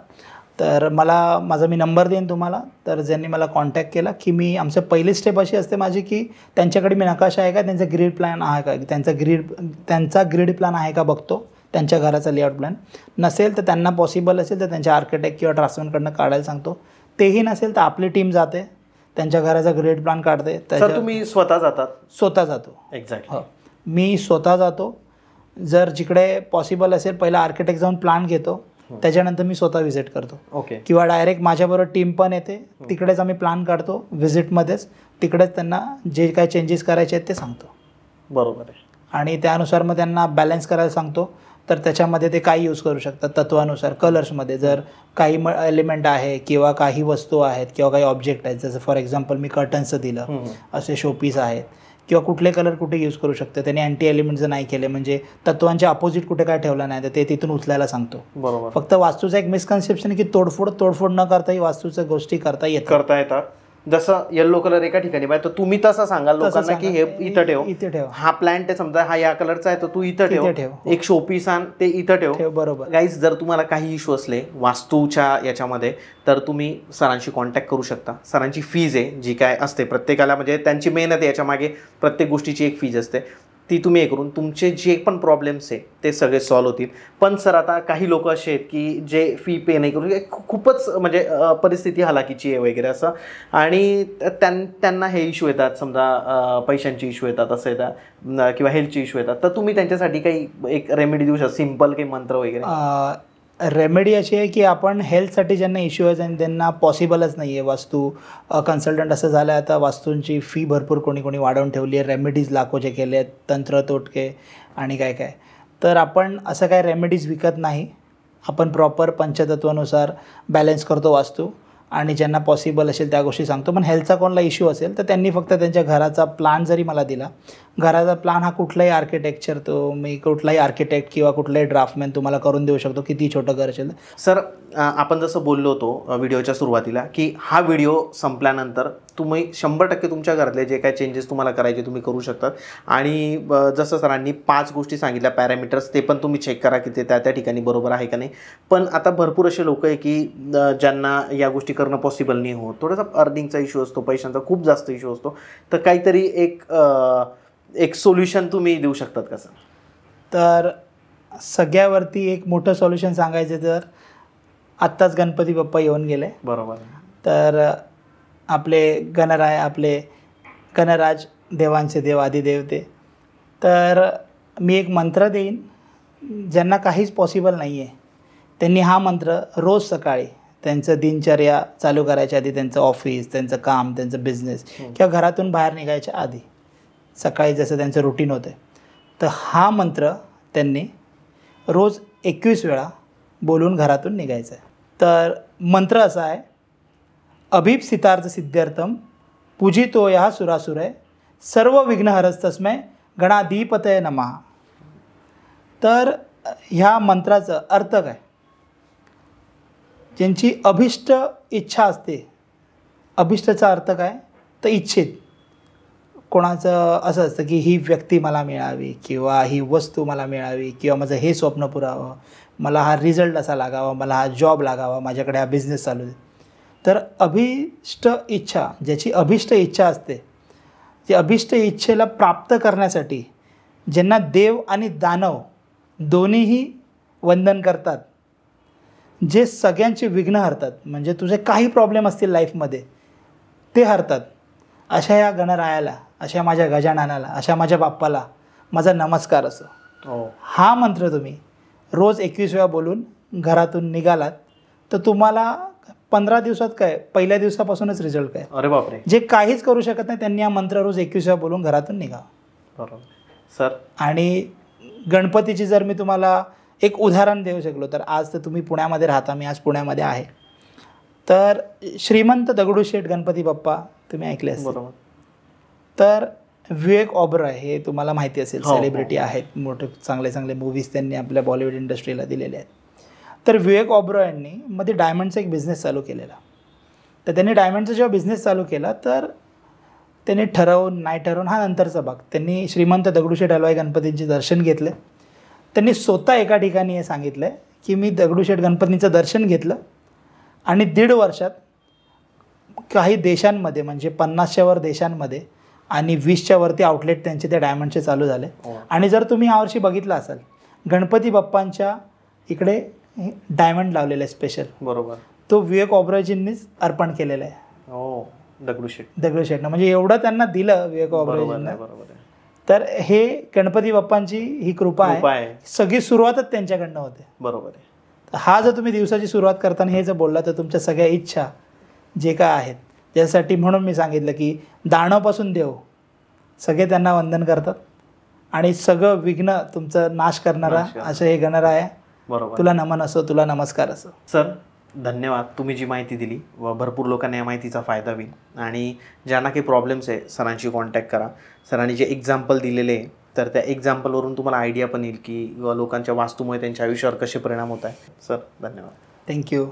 तर माझा मी नंबर देईन तुम्हाला. तर ज्यांनी मला कॉन्टॅक्ट केला की मी आमचं पहिली स्टेप अशी असते माझी की त्यांच्याकडे मी नकाशा आहे का, त्यांचा ग्रीड प्लॅन आहे का, त्यांचा ग्रीड प्लॅन आहे का बघतो, त्यांच्या घराचा लेआउट प्लॅन. नसेल तर त्यांना पॉसिबल असेल तर त्यांच्या आर्किटेक्ट किंवा ड्राफ्ट्समॅनकडनं काढायला सांगतो. तेही नसेल तर आपली टीम जाते, त्यांच्या घराचा ग्रीड प्लॅन काढते. तर तुम्ही स्वतः जातात? स्वतः जातो. एक्झॅक्ट. हो, मी स्वतः जातो. जर जिकडे पॉसिबल असेल पहिला आर्किटेक्ट जाऊन प्लॅन घेतो, त्याच्यानंतर मी स्वतः व्हिजिट करतो. ओके. किंवा डायरेक्ट माझ्याबरोबर टीम पण येते, तिकडेच आम्ही प्लॅन काढतो व्हिजिटमध्येच, तिकडेच त्यांना जे काय चेंजेस करायचे आहेत ते सांगतो. बरोबर आहे. आणि त्यानुसार मग त्यांना बॅलन्स करायला सांगतो. तर त्याच्यामध्ये ते काही यूज करू शकतात तत्वानुसार. कलर्समध्ये जर काही एलिमेंट आहे किंवा काही वस्तू आहेत किंवा काही ऑब्जेक्ट आहेत, जसं फॉर एक्झाम्पल मी कर्टन्सचं दिलं, असे शोपीस आहेत, किंवा कुठले कलर कुठे यूज करू शकते, त्याने अँटी एलिमेंट जर नाही केले म्हणजे तत्वांच्या अपोजिट कुठे काय ठेवलं नाही तर ते तिथून उचलायला सांगतो. बरोबर. फक्त वास्तूचं एक मिसकन्सेप्शन की तोडफोड न करताही वास्तूच्या गोष्टी करता येतात. जसं येलो कलर एका ठिकाणी पाहिजे तर तुम्ही तसं सांगाल लोकांना की हे इथं ठेव, हा प्लांट आहे समजा हा या कलरचा आहे तर तू इथं ठेव, एक शोपीस आण ते इथं ठेव. बरोबर. गाईज जर तुम्हाला काही इश्यू असले वास्तूच्या याच्यामध्ये तर तुम्ही सरांशी कॉन्टॅक्ट करू शकता. सरांची फीज आहे जी काय असते प्रत्येकाला, म्हणजे त्यांची मेहनत आहे याच्या मागे, प्रत्येक गोष्टीची एक फीज असते. ती तुम्ही हे करून तुमचे जे पण प्रॉब्लेम्स आहे ते सगळे सॉल्व्ह होतील. पण सर आता काही लोक असे आहेत की जे फी पे नाही करू, खूपच म्हणजे परिस्थिती हलाखीची आहे वगैरे असं, आणि त्यांना हे इश्यू येतात, समजा पैशांचे इश्यू येतात असं येतात किंवा हेल्थचे इश्यू येतात, तर तुम्ही त्यांच्यासाठी काही एक रेमेडी देऊ शकता, सिम्पल काही मंत्र वगैरे? रेमेडी अशी आहे की आपण हेल्थसाठी ज्यांना इश्यू आहे आणि त्यांना पॉसिबलच नाही आहे, वास्तू कन्सल्टंट असं झालं आहे आता, वास्तूंची फी भरपूर कोणी कोणी वाढवून ठेवली आहे, रेमेडीज लाखोचे केले आहेत, तंत्र तोटके आणि काय काय. तर आपण असं काय रेमेडीज विकत नाही, आपण प्रॉपर पंचतत्वानुसार बॅलन्स करतो वास्तू, आणि ज्यांना पॉसिबल असेल त्या गोष्टी सांगतो. पण हेल्थचा कोणाला इश्यू असेल तर त्यांनी फक्त त्यांच्या घराचा प्लॅन जरी मला दिला, घराचा प्लॅन हा कुठलाही आर्किटेक्चर, तो मी कुठलाही आर्किटेक्ट किंवा कुठलाही ड्राफ्टमॅन तुम्हाला करून देऊ शकतो, किती छोटं घर असेल. सर आपण जसं बोललो होतो व्हिडिओच्या सुरुवातीला की हा व्हिडिओ संपल्यानंतर तुम्ही 100% तुमच्या घरातले जे काही चेंजेस तुम्हाला करायचे तुम्ही करू शकतात. आणि जसं सरांनी 5 गोष्टी सांगितल्या पॅरामीटर्स, ते पण तुम्ही चेक करा की ते त्या ठिकाणी बरोबर आहे का नाही. पण आता भरपूर असे लोक आहे की ज्यांना या गोष्टी करणं पॉसिबल नाही होत, थोडासा अर्निंगचा इश्यू असतो, पैशांचा खूप जास्त इश्यू असतो, तर काहीतरी एक सोल्युशन तुम्ही देऊ शकतात का सर? तर सगळ्यावरती एक मोठं सॉल्युशन सांगायचं तर आत्ताच गणपती बाप्पा येऊन गेले. बरोबर. तर आपले गणराय, आपले गणराज, देवांचे देव, आदिदेवते. तर मी एक मंत्र देईन, ज्यांना काहीच पॉसिबल नाही आहे त्यांनी हा मंत्र रोज सकाळी त्यांचं दिनचर्या चालू करायच्या आधी, त्यांचं ऑफिस, त्यांचं काम, त्यांचं बिझनेस किंवा घरातून बाहेर निघायच्या आधी सकाळी जसं त्यांचं रुटीन होतं, तर हा मंत्र त्यांनी रोज 21 वेळा बोलून घरातून निघायचं आहे. तर मंत्र असा आहे, अभीप सितार्थ सिद्ध्यर्थम पूजितो या सुरासुरय सर्व विघ्नहरस्तस्मै गणाधिपतये नमः. तर ह्या मंत्राचं अर्थ काय, ज्यांची अभिष्ट इच्छा असते, अभिष्टचा अर्थ काय तर इच्छित, कोणाचं असं असतं की ही व्यक्ती मला मिळावी किंवा ही वस्तू मला मिळावी किंवा माझं हे स्वप्न पुरावं, मला हा रिझल्ट असा लागावा, मला हा जॉब लागावा, माझ्याकडे हा बिझनेस चालू आहे. तर अभिष्ट इच्छा, ज्याची अभिष्ट इच्छा असते, जे अभिष्ट इच्छेला प्राप्त करण्यासाठी ज्यांना देव आणि दानव दोन्हीही वंदन करतात, जे सगळ्यांचे विघ्न हरतात, म्हणजे तुझे काही प्रॉब्लेम असतील लाईफमध्ये ते हरतात, अशा या गणरायाला, अशा माझ्या गजाननाला, अशा माझ्या बाप्पाला माझा नमस्कार असो. हा मंत्र तुम्ही रोज 21 वेळा बोलून घरातून निघालात तर तुम्हाला 15 दिवसात काय, पहिल्या दिवसापासूनच रिझल्ट काय. अरे बापरे. जे काहीच करू शकत नाही त्यांनी हा मंत्र रोज 21 वेळा बोलून घरातून निघावं. बरोबर सर. आणि गणपतीची जर मी तुम्हाला एक उदाहरण देऊ शकलो तर, आज तर तुम्ही पुण्यामध्ये राहता, मी आज पुण्यामध्ये आहे, तर श्रीमंत दगडूशेठ गणपती बाप्पा तुम्ही ऐकले असेल. बरोबर. तर विवेक ओबरॉय हे तुम्हाला माहिती असेल, सेलिब्रिटी आहेत, मोठे चांगले चांगले मूवीज त्यांनी आपल्या बॉलिवूड इंडस्ट्रीला दिलेले आहेत. तर विवेक ओबरॉयनी मध्ये डायमंडचा एक बिझनेस चालू केलेला. तर त्यांनी डायमंडचा जेव्हा बिझनेस चालू केला तर त्यांनी ठरवून नाही ठरवून हा नंतरचा भाग, त्यांनी श्रीमंत दगडूशेठ हलवाई गणपतींचे दर्शन घेतले. त्यांनी स्वतः एका ठिकाणी हे सांगितलं की मी दगडूशेठ गणपतींचं दर्शन घेतलं आणि 1.5 वर्षात काही देशांमध्ये, म्हणजे 50च्या वर देशांमध्ये आणि 20च्या वरती आउटलेट त्यांचे त्या डायमंडचे चालू झाले. आणि जर तुम्ही यावर्षी बघितलं असाल, गणपती बाप्पांच्या इकडे डायमंड लावलेलं आहे स्पेशल. बरोबर. तो विवेक ओबरॉयजींनीच अर्पण केलेला आहे. दगडूशेठनं, म्हणजे एवढं त्यांना दिलं विवेक ओबरॉयजींना. तर हे गणपती बाप्पांची ही कृपा आहे. सगळी सुरुवातच त्यांच्याकडनं होते. बरोबर आहे. हा जर तुम्ही दिवसाची सुरुवात करताना हे जर बोलला तर तुमच्या सगळ्या इच्छा जे काय आहेत त्यासाठी, म्हणून मी सांगितलं की दानवपासून देव सगळे त्यांना वंदन करतात आणि सगळं विघ्न तुमचं नाश करणारा असं हे गणराय आहे. बरोबर. तुला नमन असो, तुला नमस्कार असो. सर धन्यवाद, तुम्ही जी माहिती दिली व भरपूर लोकांना या माहितीचा फायदा होईल. आणि ज्यांना काही प्रॉब्लेम्स आहे सरांशी कॉन्टॅक्ट करा. सरांनी जे एक्झाम्पल दिलेले आहे तर त्या एक्झाम्पलवरून तुम्हाला आयडिया पण येईल की लोकांच्या वास्तूमुळे त्यांच्या आयुष्यावर कसे परिणाम होत आहे. सर धन्यवाद. थँक्यू.